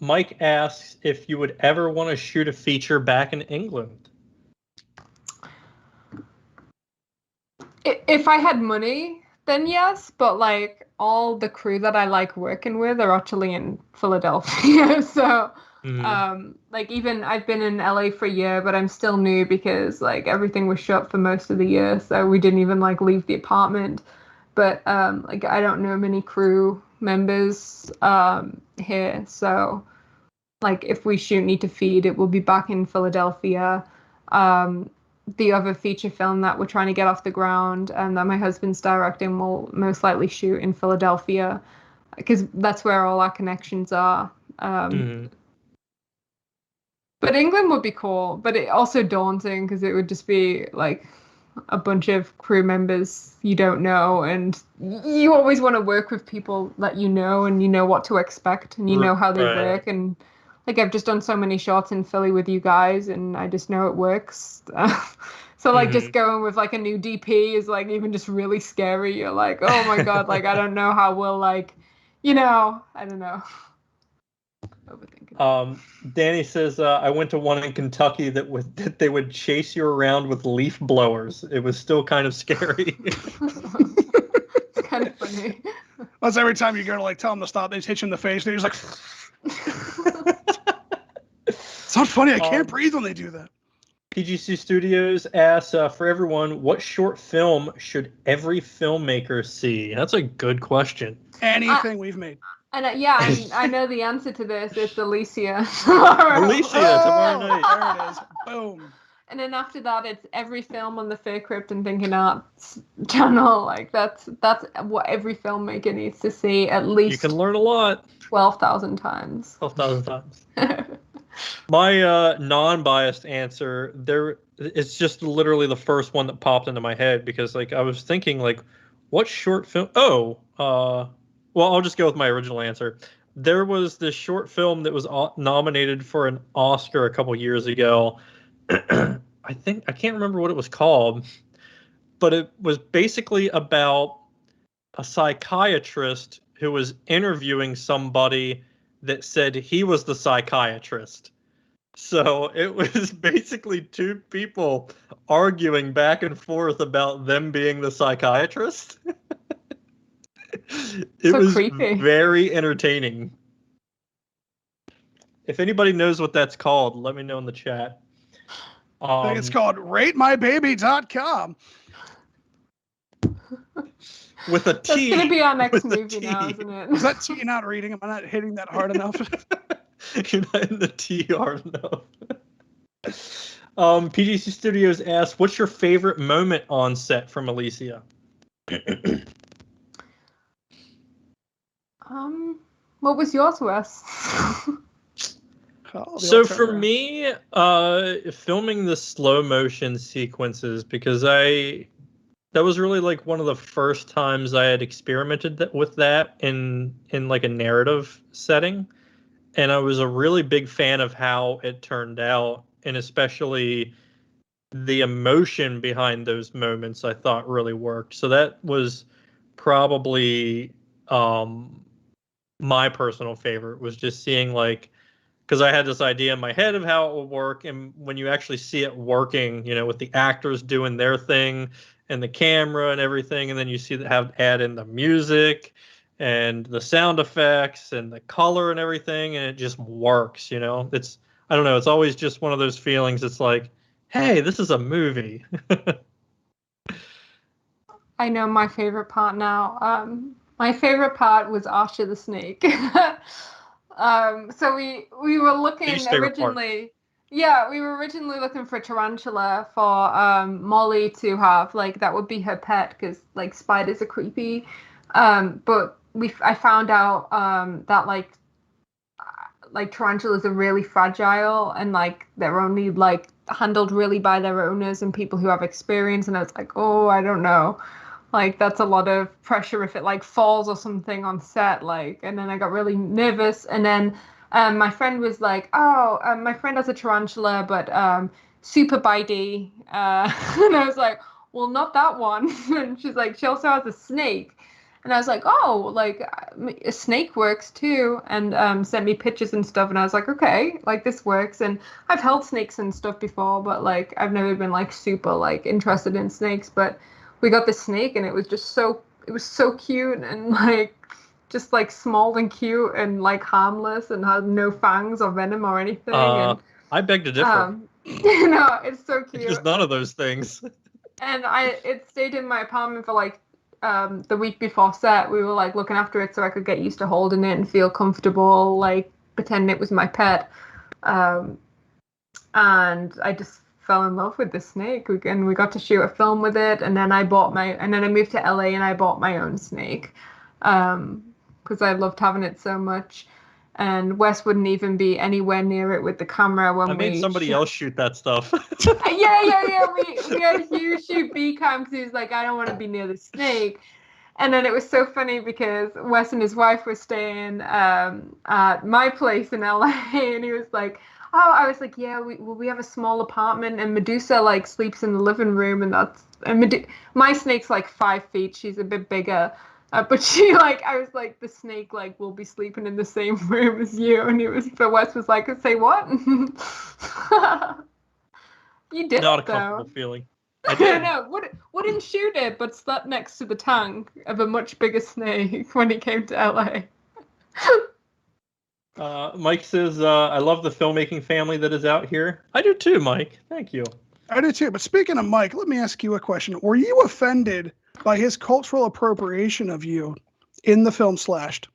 Mike asks if you would ever want to shoot a feature back in England. If I had money, then yes, but like all the crew that I like working with are actually in Philadelphia. So like even I've been in LA for a year, but I'm still new because like everything was shut for most of the year, so we didn't even like leave the apartment. But like I don't know many crew members here, so like if we shoot Need to Feed, it will be back in Philadelphia. The other feature film that we're trying to get off the ground and that my husband's directing will most likely shoot in Philadelphia because that's where all our connections are. But England would be cool, but it also daunting because it would just be like a bunch of crew members you don't know, and you always want to work with people that you know and you know what to expect and you know how they work, and like I've just done so many shots in Philly with you guys, and I just know it works. So like just going with like a new DP is like even just really scary. You're like, oh my God, like I don't know how we'll like, I don't know. Overthinking. Danny says, I went to one in Kentucky that they would chase you around with leaf blowers. It was still kind of scary. It's kind of funny. That's every time you go to like tell them to stop, they just hit you in the face, and you're just like, it's not funny. I can't breathe when they do that. PGC Studios asks, for everyone, what short film should every filmmaker see? That's a good question. Anything we've made. And I know the answer to this. It's Alicia. Alicia, tomorrow night. There it is. Boom. And then after that, it's every film on the Fair Crypt and Thinking Arts channel. Like that's what every filmmaker needs to see at least. You can learn a lot. 12,000 times. 12,000 times. My non-biased answer it's just literally the first one that popped into my head because like I was thinking like, what short film? Well, I'll just go with my original answer. There was this short film that was nominated for an Oscar a couple years ago. I can't remember what it was called, but it was basically about a psychiatrist who was interviewing somebody that said he was the psychiatrist. So it was basically two people arguing back and forth about them being the psychiatrist. It was creepy. Very entertaining. If anybody knows what that's called, let me know in the chat. I think it's called RateMyBaby.com. With a T. That's going to be our next movie now, isn't it? Is that T not reading? Am I not hitting that hard enough? You're not in the T hard enough. PGC Studios asks, what's your favorite moment on set from Alicia? What was yours, Wes? So for me, filming the slow motion sequences, because that was really like one of the first times I had experimented with that in like a narrative setting. And I was a really big fan of how it turned out, and especially the emotion behind those moments I thought really worked. So that was probably my personal favorite, was just seeing like, because I had this idea in my head of how it would work, and when you actually see it working, with the actors doing their thing and the camera and everything, and then you see that add in the music and the sound effects and the color and everything, and it just works. It's, I don't know, it's always just one of those feelings. It's like, hey, this is a movie. I know my favorite part now. My favorite part was Archer the Snake. So we were looking originally. Yeah, we were originally looking for a tarantula for Molly to have, like, that would be her pet, because like spiders are creepy. But I found out that like tarantulas are really fragile, and like they're only like handled really by their owners and people who have experience. And I was like, oh, I don't know. Like, that's a lot of pressure if it like falls or something on set, like, and then I got really nervous. And then my friend was like, my friend has a tarantula, but super bitey. And I was like, well, not that one. And she's like, she also has a snake. And I was like, oh, like a snake works too. And sent me pictures and stuff. And I was like, okay, like this works. And I've held snakes and stuff before, but like I've never been like super like interested in snakes. But we got this snake, and it was so cute, and like just like small and cute and like harmless, and had no fangs or venom or anything. And I beg to differ. It's so cute. It's just none of those things. And it stayed in my apartment for like the week before set. We were like looking after it so I could get used to holding it and feel comfortable, like pretending it was my pet. And I just fell in love with the snake, and we got to shoot a film with it. And then I moved to LA and I bought my own snake because I loved having it so much. And Wes wouldn't even be anywhere near it with the camera when I made somebody else shoot that stuff. Yeah. We had Hugh shoot B-cam because he was like, I don't want to be near the snake. And then it was so funny because Wes and his wife were staying at my place in LA, and he was like, "Oh," I was like, "Yeah, we have a small apartment, and Medusa like sleeps in the living room, and my snake's like 5 feet. She's a bit bigger." But she like, I was like, the snake like will be sleeping in the same room as you, and but Wes was like, "Say what?" You did Not it, a comfortable though. feeling. I did. No, wouldn't shoot it, but slept next to the tongue of a much bigger snake when he came to LA. Mike says, I love the filmmaking family that is out here. I do too, Mike. Thank you. I do too. But speaking of Mike, let me ask you a question. Were you offended by his cultural appropriation of you in the film Slashed?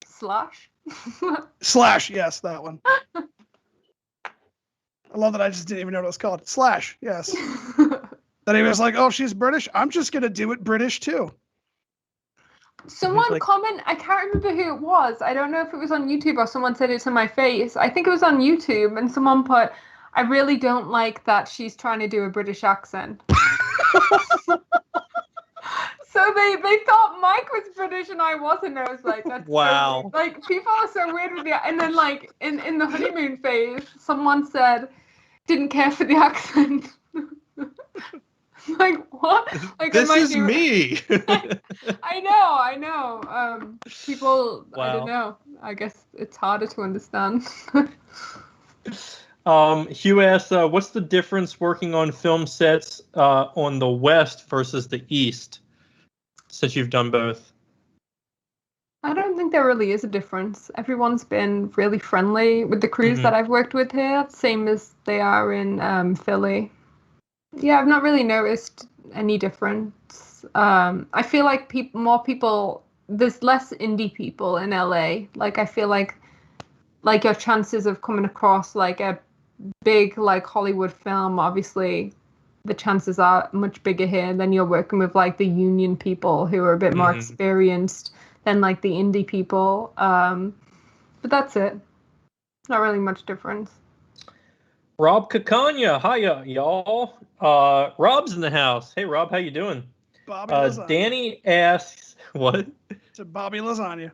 Slash? Slash, yes, that one. I love that I just didn't even know what it was called. Slash, yes. That he was like, "Oh, she's British. I'm just going to do it British too." Someone like, I can't remember who it was. I don't know if it was on YouTube or someone said it to my face. I think it was on YouTube, and someone put, "I really don't like that she's trying to do a British accent." So they thought Mike was British and I wasn't. I was like, "That's wow." So like, people are so weird with the. And then like in the honeymoon phase, someone said didn't care for the accent. Like, what? Like, this is me. I know. People, wow. I don't know. I guess it's harder to understand. Hugh asks, what's the difference working on film sets on the West versus the East, since you've done both? I don't think there really is a difference. Everyone's been really friendly with the crews that I've worked with here, same as they are in Philly. Yeah, I've not really noticed any difference. I feel like more people, there's less indie people in LA. Like, I feel like your chances of coming across like a big like Hollywood film, obviously the chances are much bigger here than you're working with like the union people who are a bit more experienced than like the indie people. But that's it. Not really much difference. Rob Kakanya, hiya, y'all. Rob's in the house. Hey, Rob, how you doing? Bobby Lasagna. Danny asks, what? It's a Bobby Lasagna.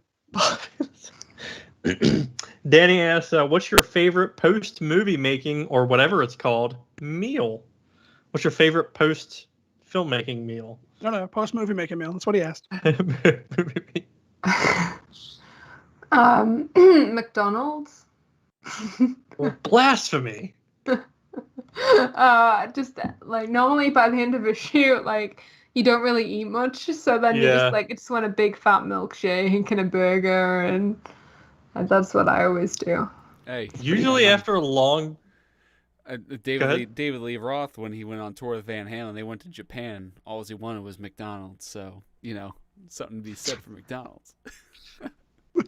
Danny asks, what's your favorite post-movie making, or whatever it's called, meal? What's your favorite post-filmmaking meal? No, post-movie making meal. That's what he asked. McDonald's. Blasphemy. Just like normally by the end of a shoot, like you don't really eat much, so then you just like, I just want a big fat milkshake and a burger, and that's what I always do. Hey, usually after a long David Lee Roth, when he went on tour with Van Halen, they went to Japan. All he wanted was McDonald's, so something to be said for McDonald's.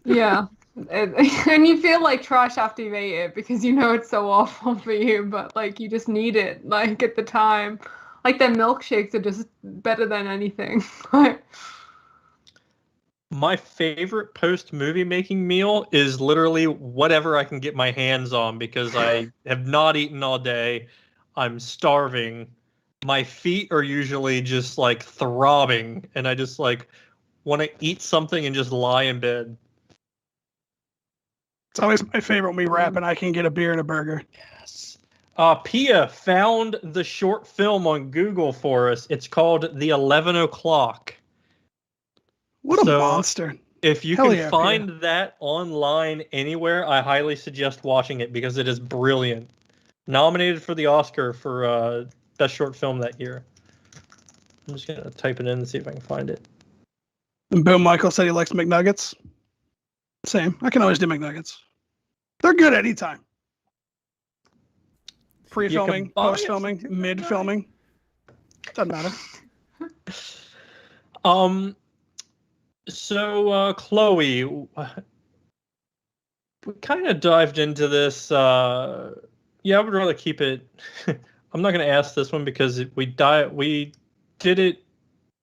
Yeah, and you feel like trash after you ate it because it's so awful for you, but like you just need it. Like at the time, like their milkshakes are just better than anything. My favorite post-movie making meal is literally whatever I can get my hands on, because I have not eaten all day. I'm starving. My feet are usually just like throbbing, and I just like want to eat something and just lie in bed. It's always my favorite when we wrap and I can get a beer and a burger. Yes. Pia found the short film on Google for us. It's called The 11 O'Clock. What a monster. If you can find that online anywhere, I highly suggest watching it because it is brilliant. Nominated for the Oscar for Best Short Film that year. I'm just going to type it in and see if I can find it. And Bill Michael said he likes McNuggets. Same. I can always do McNuggets. They're good anytime. Pre-filming, post-filming, mid-filming. Doesn't matter. So, Chloe, we kind of dived into this. I would rather keep it. I'm not going to ask this one because we did it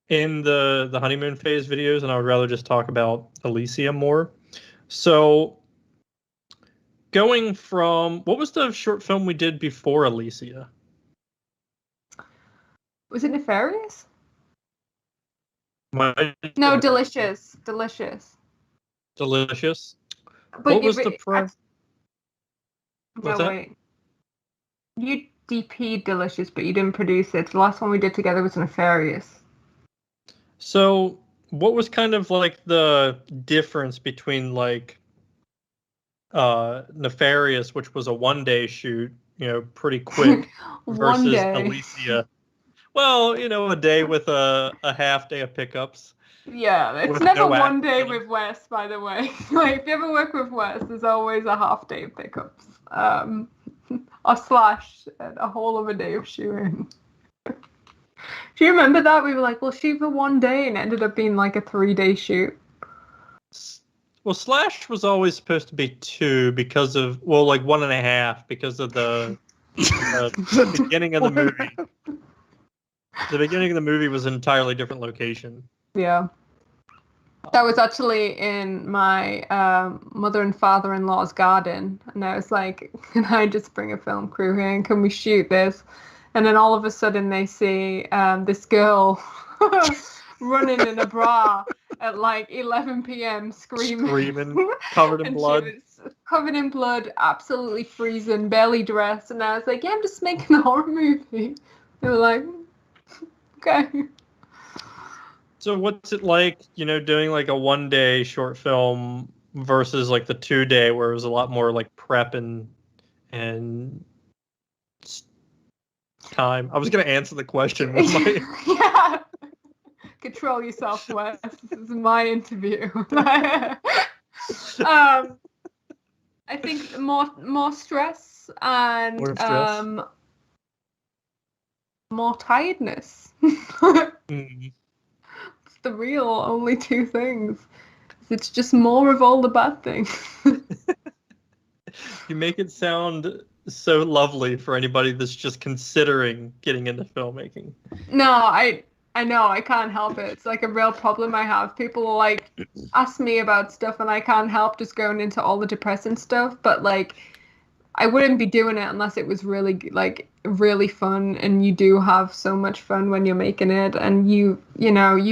in the honeymoon phase videos, and I would rather just talk about Elysium more. So, going from, what was the short film we did before Elysia? Was it nefarious? No, delicious. Delicious. But What was the price? No, wait. You DP'd Delicious, but you didn't produce it. The last one we did together was nefarious. So, what was kind of like the difference between like Nefarious, which was a 1-day shoot, pretty quick, versus Alicia? Well, a day with a half day of pickups. Yeah, it's never 1 day with Wes, by the way. Like, if you ever work with Wes, there's always a half day of pickups. Or slash a whole of a day of shooting. Do you remember that? We were like, we'll shoot for 1 day, and it ended up being like a 3-day shoot. Well, Slash was always supposed to be 2 because of, well, like 1.5 because of the beginning of the movie. The beginning of the movie was an entirely different location. Yeah. That was actually in my mother and father-in-law's garden. And I was like, can I just bring a film crew here and can we shoot this? And then all of a sudden they see this girl running in a bra at like 11 p.m. screaming, covered in blood. She was covered in blood, absolutely freezing, barely dressed. And I was like, yeah, I'm just making a horror movie. They were like, okay. So what's it like, doing like a 1-day short film versus like the 2-day where it was a lot more like prep and time? I was going to answer the question with my... Yeah. Control yourself, Wes. This is my interview. I think more stress and more tiredness. It's the real only 2 things. It's just more of all the bad things. You make it sound so lovely for anybody that's just considering getting into filmmaking. No, I know, I can't help it. It's like a real problem I have. People like ask me about stuff and I can't help just going into all the depressing stuff. But like, I wouldn't be doing it unless it was really really fun. And you do have so much fun when you're making it. And you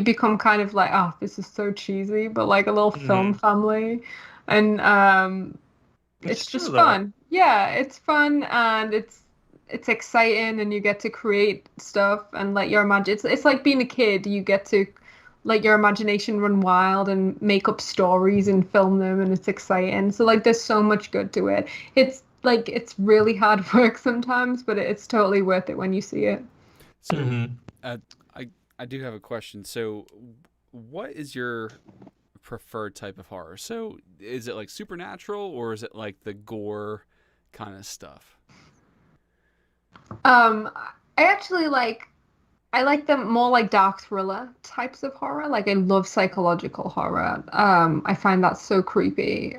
become kind of like, oh, this is so cheesy, but like a little film family. And it's just fun. Yeah, it's fun and it's exciting and you get to create stuff and let your it's like being a kid. You get to let your imagination run wild and make up stories and film them, and it's exciting. So like there's so much good to it. It's like it's really hard work sometimes, but it's totally worth it when you see it. So I do have a question. So what is your preferred type of horror? So is it like supernatural or is it like the gore kind of stuff? I like them more like dark thriller types of horror. Like I love psychological horror. I find that so creepy.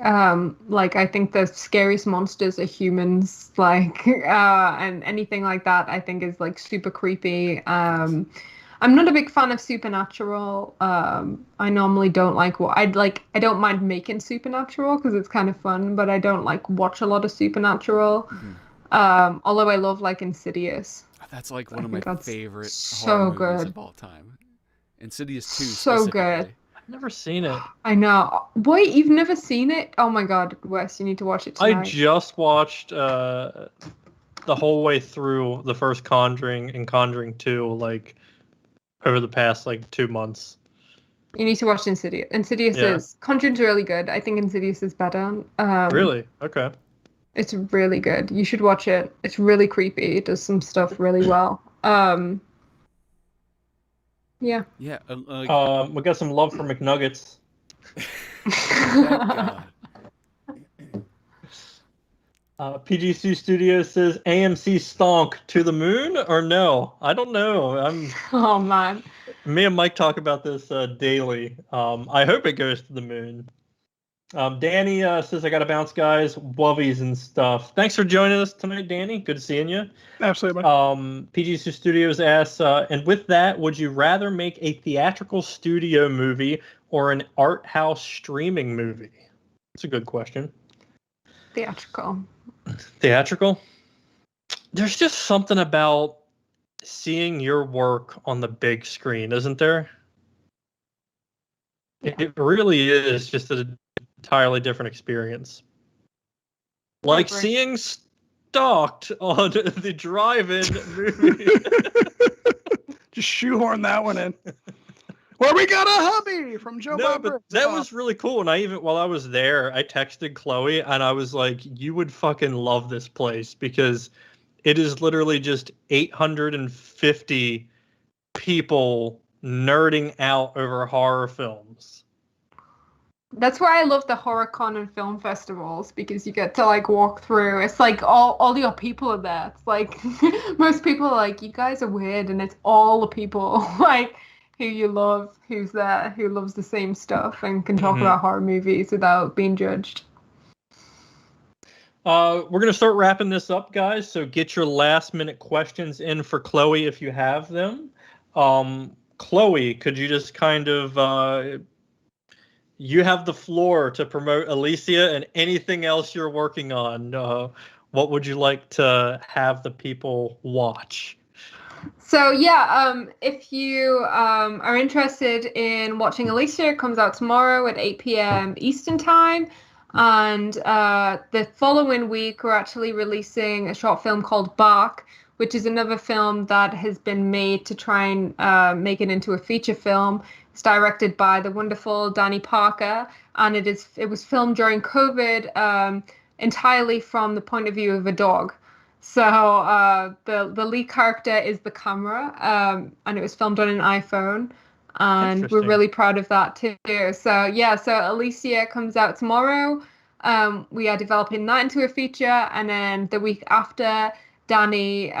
Like I think the scariest monsters are humans, like and anything like that I think is like super creepy. I'm not a big fan of supernatural. I normally don't like I don't mind making supernatural because it's kind of fun, but I don't like watch a lot of supernatural. Although I love like Insidious. That's like one of my favorite horror movies of all time. Insidious 2 so good. I've never seen it. I know. Wait, you've never seen it? Oh my god, Wes, you need to watch it tonight. I just watched the whole way through the first Conjuring and Conjuring 2 like over the past like 2 months. You need to watch Insidious. Is Conjuring's really good. I think Insidious is better. Really? Okay. It's really good. You should watch it. It's really creepy. It does some stuff really well. Yeah. Yeah. We got some love for McNuggets. PGC Studios says AMC stonk to the moon or no? I don't know. Oh man. Me and Mike talk about this daily. I hope it goes to the moon. Danny says, I got to bounce, guys. Wubbies and stuff. Thanks for joining us tonight, Danny. Good seeing you. Absolutely. PGC Studios asks, and with that, would you rather make a theatrical studio movie or an art house streaming movie? That's a good question. Theatrical. Theatrical? There's just something about seeing your work on the big screen, isn't there? Yeah. It really is just an entirely different experience. Like seeing Stalked on the drive-in movie. Just shoehorn that one in. Where we got a hubby from Joe Bob. But that was really cool. And while I was there, I texted Chloe and I was like, you would fucking love this place because it is literally just 850 people nerding out over horror films. That's why I love the HorrorCon and film festivals, because you get to like walk through. It's like all your people are there. It's like most people are like, you guys are weird, and it's all the people like who you love, who's there, who loves the same stuff and can talk about horror movies without being judged. We're gonna start wrapping this up, guys. So get your last minute questions in for Chloe if you have them. Chloe, could you just kind of you have the floor to promote Alicia and anything else you're working on. What would you like to have the people watch? So yeah, if you are interested in watching Alicia, it comes out tomorrow at 8 p.m. Eastern Time. And the following week, we're actually releasing a short film called Bark, which is another film that has been made to try and make it into a feature film. It's directed by the wonderful Danny Parker, and it was filmed during COVID, entirely from the point of view of a dog. So the lead character is the camera, and it was filmed on an iPhone, and we're really proud of that too. So yeah, so Alicia comes out tomorrow. We are developing that into a feature, and then the week after, Danny,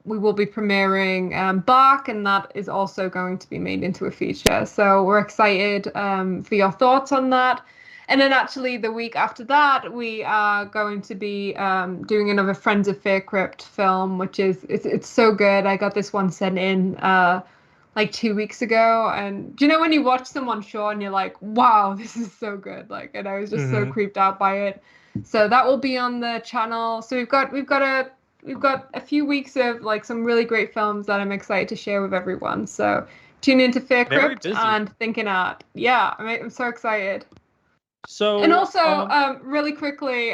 we will be premiering Bark, and that is also going to be made into a feature. So we're excited for your thoughts on that. And then actually the week after that, we are going to be doing another Friends of Fear Crypt film, which is it's so good. I got this one sent in like 2 weeks ago, and do you know when you watch them on show and you're like, wow, this is so good, like, and I was just so creeped out by it. So that will be on the channel. So we've got a few weeks of like some really great films that I'm excited to share with everyone. So tune into Fear Crypt and Thinking Art. Yeah, I'm so excited. So and also really quickly,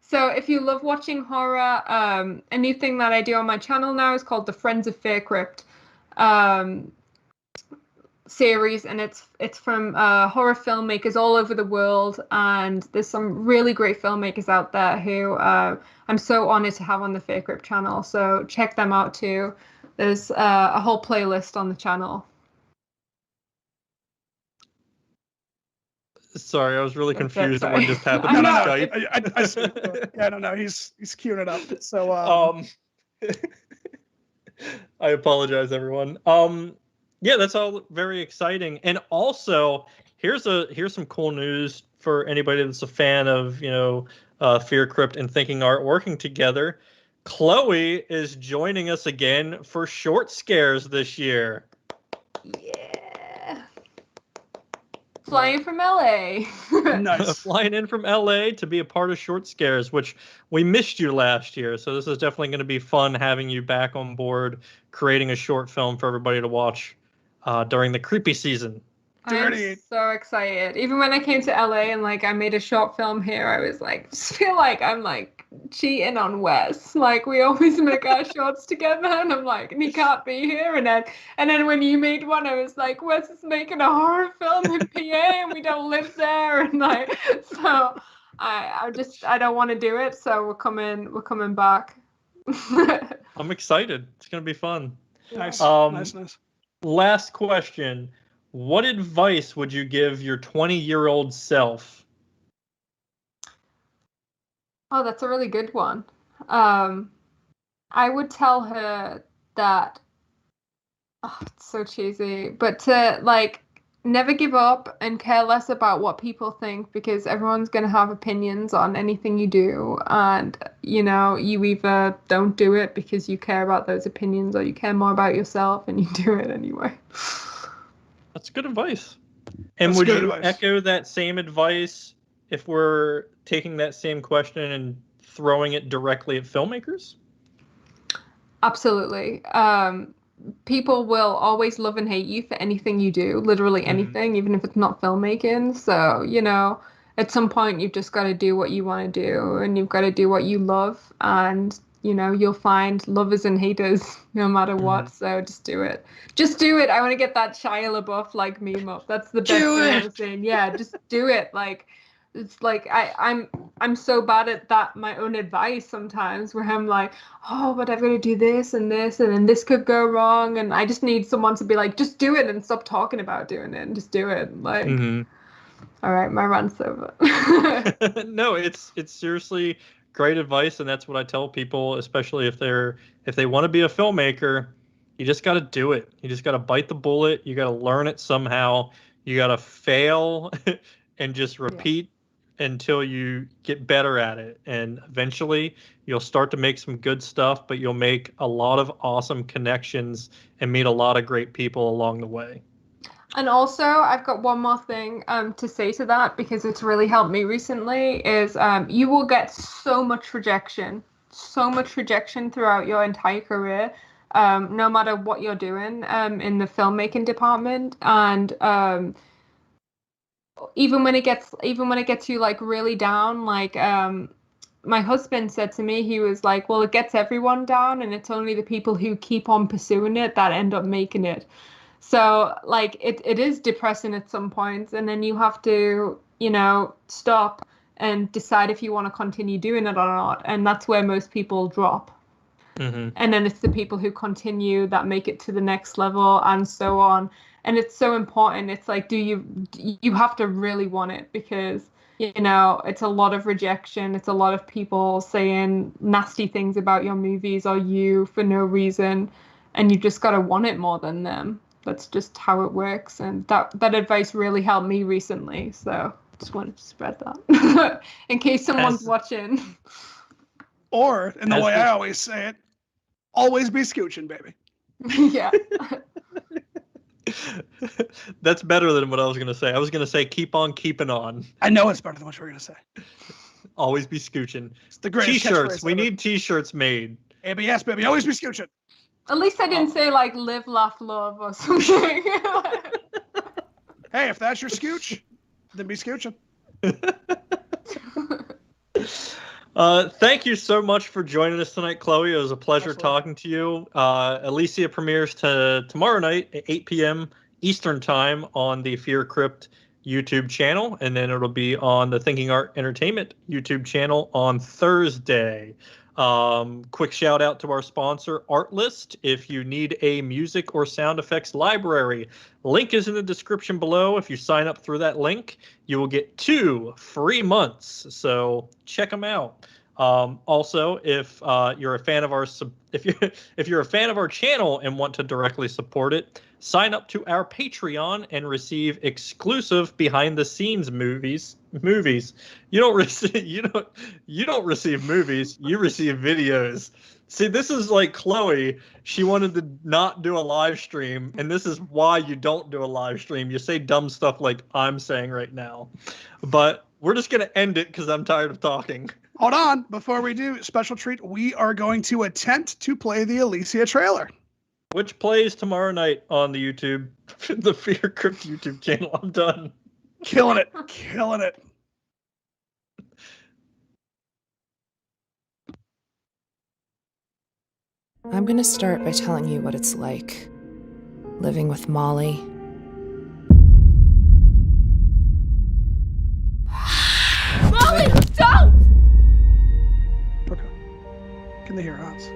so if you love watching horror, a new thing that I do on my channel now is called the Friends of Fear Crypt series, and it's from horror filmmakers all over the world, and there's some really great filmmakers out there who I'm so honored to have on the Fear Crypt channel. So check them out too. There's a whole playlist on the channel. Sorry, I was really confused at what just happened. No. I don't know. He's queuing it up. So I apologize, everyone. Yeah, that's all very exciting. And also, here's some cool news for anybody that's a fan of, Fear Crypt and Thinking Art working together. Chloe is joining us again for Short Scares this year. Yeah. Flying from LA. Nice. Flying in from LA to be a part of Short Scares, which we missed you last year. So this is definitely going to be fun having you back on board, creating a short film for everybody to watch during the creepy season. I'm so excited. Even when I came to LA and like I made a short film here, I was like, just feel like I'm like cheating on Wes. Like we always make our shorts together, and I'm like, and he can't be here. And then when you made one, I was like, Wes is making a horror film in PA, and we don't live there. And like, so I don't want to do it. So we're coming back. I'm excited. It's gonna be fun. Nice. Nice. Last question. What advice would you give your 20-year-old self? Oh, that's a really good one. I would tell her that, it's so cheesy, but to like never give up and care less about what people think, because everyone's going to have opinions on anything you do. And, you either don't do it because you care about those opinions, or you care more about yourself and you do it anyway. That's good advice. And would you echo that same advice if we're taking that same question and throwing it directly at filmmakers? Absolutely. People will always love and hate you for anything you do, literally anything, even if it's not filmmaking. So, at some point you've just got to do what you want to do and you've got to do what you love. And, you'll find lovers and haters no matter what. So just do it. Just do it. I want to get that Shia LaBeouf like meme up. That's the best thing I've ever seen. Yeah, just do it. Like, it's like I'm so bad at that, my own advice sometimes, where I'm like, oh, but I've got to do this and this, and then this could go wrong, and I just need someone to be like, just do it and stop talking about doing it and just do it. Like, all right, my rant's over. No, it's seriously great advice, and that's what I tell people, especially if they want to be a filmmaker. You just got to do it. You just got to bite the bullet. You got to learn it somehow. You got to fail and just repeat until you get better at it. And eventually you'll start to make some good stuff, but you'll make a lot of awesome connections and meet a lot of great people along the way. And also, I've got one more thing to say to that, because it's really helped me recently, is you will get so much rejection throughout your entire career, no matter what you're doing in the filmmaking department. And even when it gets you like really down, like my husband said to me, he was like, well, it gets everyone down, and it's only the people who keep on pursuing it that end up making it. So like it is depressing at some points, and then you have to, stop and decide if you want to continue doing it or not. And that's where most people drop. And then it's the people who continue that make it to the next level, and so on. And it's so important. It's like, you have to really want it, because, it's a lot of rejection. It's a lot of people saying nasty things about your movies or you for no reason. And you just got to want it more than them. That's just how it works. And that advice really helped me recently. So just wanted to spread that in case someone's watching. Or, in the way I always say it, always be scooching, baby. Yeah. That's better than what I was going to say. I was going to say keep on keeping on. I know it's better than what you were going to say. Always be scooching. It's the greatest T-shirts. We need T-shirts made. ABS, baby. Always be scooching. At least I didn't say like live, laugh, love or something. Hey, if that's your scooch, then be scooching. Thank you so much for joining us tonight, Chloe. It was a pleasure talking to you. Alicia premieres tomorrow night at 8 p.m. Eastern Time on the Fear Crypt YouTube channel, and then it'll be on the Thinking Art Entertainment YouTube channel on Thursday. Quick shout out to our sponsor, Artlist. If you need a music or sound effects library, link is in the description below. If you sign up through that link, you will get 2 free months. So check them out. Also, if you're a fan of our if you're a fan of our channel and want to directly support it, sign up to our Patreon and receive exclusive behind-the-scenes movies. You don't receive movies. You receive videos. See, this is like Chloe. She wanted to not do a live stream, and this is why you don't do a live stream. You say dumb stuff like I'm saying right now. But we're just going to end it because I'm tired of talking. Hold on. Before we do, special treat, we are going to attempt to play the Alicia trailer. Which plays tomorrow night on the YouTube, the Fear Crypt YouTube channel. I'm done. Killing it. Killing it. I'm going to start by telling you what it's like living with Molly. Molly, don't! Okay. Can they hear us?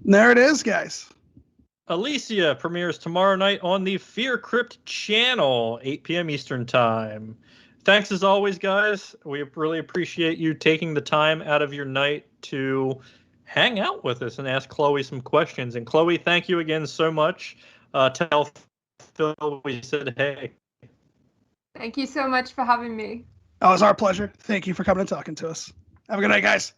There it is, guys. Alicia premieres tomorrow night on the Fear Crypt channel, 8 p.m. Eastern Time. thanks as always, guys. We really appreciate you taking the time out of your night to hang out with us and ask Chloe some questions. And Chloe, thank you again so much. Tell Phil we said hey. Thank you so much for having me. Oh, it was our pleasure. Thank you for coming and talking to us. Have a good night, guys.